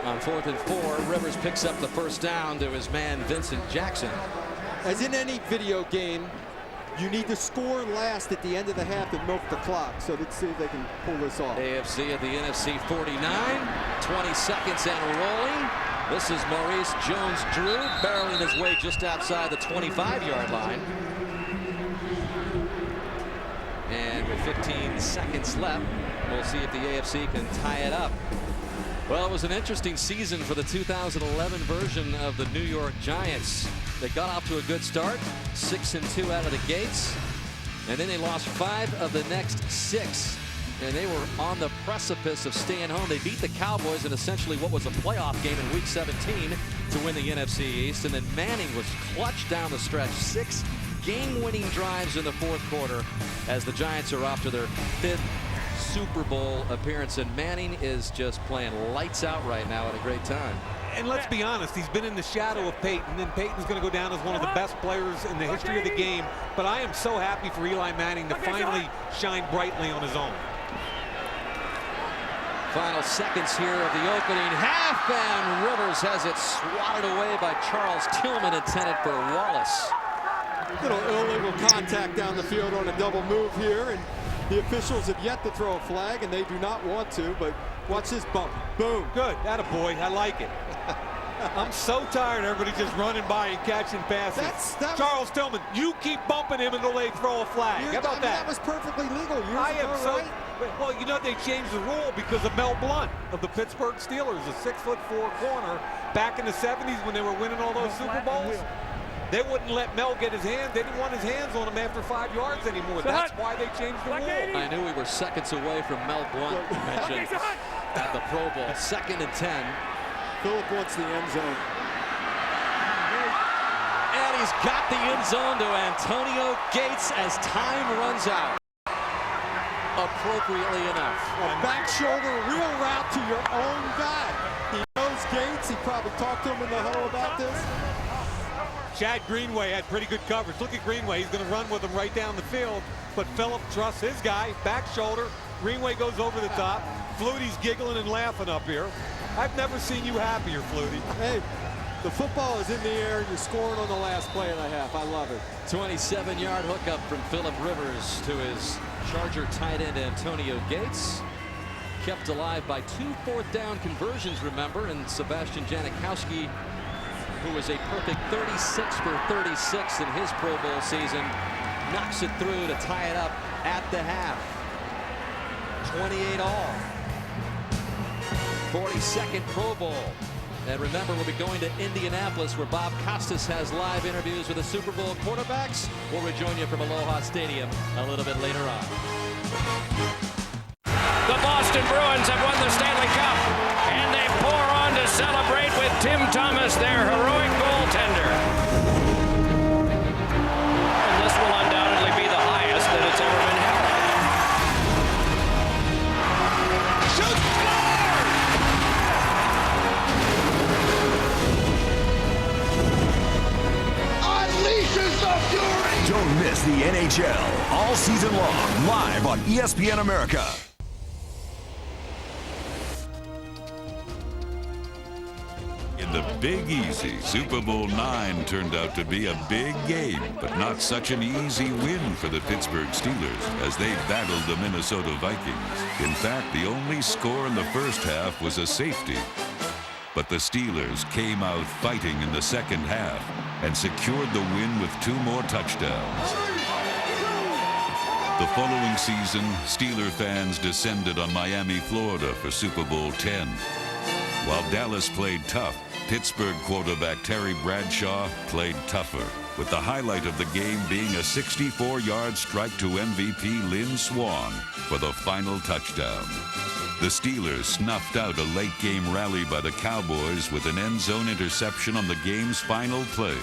On 4th and 4, Rivers picks up the first down to his man Vincent Jackson. As in any video game, you need to score last at the end of the half and milk the clock. So let's see if they can pull this off. AFC at the NFC 49, 20 seconds and rolling. This is Maurice Jones-Drew barreling his way just outside the 25-yard line. And with 15 seconds left, we'll see if the AFC can tie it up. Well, it was an interesting season for the 2011 version of the New York Giants. They got off to a good start, 6-2 out of the gates, and then they lost 5 of the next 6, and they were on the precipice of staying home. They beat the Cowboys in essentially what was a playoff game in Week 17 to win the NFC East, and then Manning was clutch down the stretch, 6 game-winning drives in the 4th quarter as the Giants are off to their 5th Super Bowl appearance, and Manning is just playing lights out right now at a great time. And let's be honest, he's been in the shadow of Peyton, and Peyton's going to go down as one of the best players in the history of the game. But I am so happy for Eli Manning to finally shine brightly on his own. Final seconds here of the opening half, and Rivers has it swatted away by Charles Tillman, intended for Wallace. Little illegal contact down the field on a double move here, and the officials have yet to throw a flag, and they do not want to, but watch this bump. Boom. Good. Attaboy. I like it. I'm so tired of everybody just running by and catching passes. Charles Tillman, you keep bumping him until they throw a flag. How about that? That was perfectly legal years I ago, am so. right? Well, you know, they changed the rule because of Mel Blount of the Pittsburgh Steelers, a 6'4" corner, back in the 70s when they were winning all those Super Bowls. They wouldn't let Mel get his hand. They didn't want his hands on him after 5 yards anymore. That's why they changed the rule. I knew we were seconds away from Mel Blount mentioned at the Pro Bowl. 2nd and 10. Phillip wants the end zone. And he's got the end zone to Antonio Gates as time runs out. Appropriately enough. A back shoulder wheel route to your own guy. He knows Gates. He probably talked to him in the huddle about this. Chad Greenway had pretty good coverage. Look at Greenway. He's going to run with him right down the field. But Phillip trusts his guy. Back shoulder. Greenway goes over the top. Flutie's giggling and laughing up here. I've never seen you happier, Flutie. Hey, the football is in the air. You're scoring on the last play of the half. I love it. 27-yard hookup from Phillip Rivers to his Charger tight end Antonio Gates. Kept alive by 2 4th down conversions, remember, and Sebastian Janikowski, who was a perfect 36 for 36 in his Pro Bowl season, knocks it through to tie it up at the half. 28 all. 42nd Pro Bowl. And remember, we'll be going to Indianapolis, where Bob Costas has live interviews with the Super Bowl quarterbacks. We'll rejoin you from Aloha Stadium a little bit later on. The Boston Bruins have won the Stanley Cup, and they pour on to celebrate with Tim Thomas, their heroic goaltender. And this will undoubtedly be the highest that it's ever been held. Shoots, Unleashes the fury! Don't miss the NHL all season long, live on ESPN America. In the Big Easy, Super Bowl IX turned out to be a big game, but not such an easy win for the Pittsburgh Steelers as they battled the Minnesota Vikings. In fact, the only score in the first half was a safety. But the Steelers came out fighting in the second half and secured the win with 2 more touchdowns. The following season, Steeler fans descended on Miami, Florida for Super Bowl X. While Dallas played tough, Pittsburgh quarterback Terry Bradshaw played tougher, with the highlight of the game being a 64-yard strike to MVP Lynn Swann for the final touchdown. The Steelers snuffed out a late-game rally by the Cowboys with an end-zone interception on the game's final play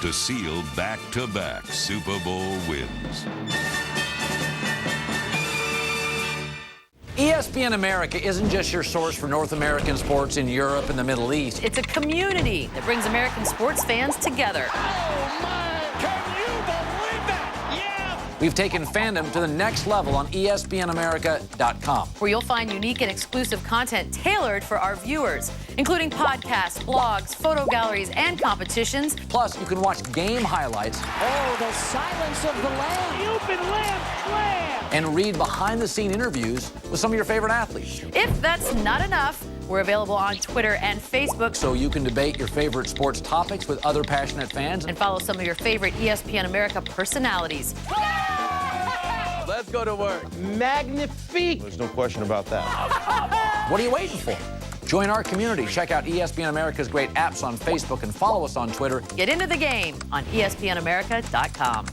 to seal back-to-back Super Bowl wins. ESPN America isn't just your source for North American sports in Europe and the Middle East. It's a community that brings American sports fans together. We've taken fandom to the next level on espnamerica.com, where you'll find unique and exclusive content tailored for our viewers, including podcasts, blogs, photo galleries, and competitions. Plus, you can watch game highlights. Oh, the silence of the Lamb. Open Lamb slam. And read behind-the-scene interviews with some of your favorite athletes. If that's not enough, we're available on Twitter and Facebook, so you can debate your favorite sports topics with other passionate fans and follow some of your favorite ESPN America personalities. Let's go to work. Magnifique. There's no question about that. What are you waiting for? Join our community. Check out ESPN America's great apps on Facebook and follow us on Twitter. Get into the game on espnamerica.com.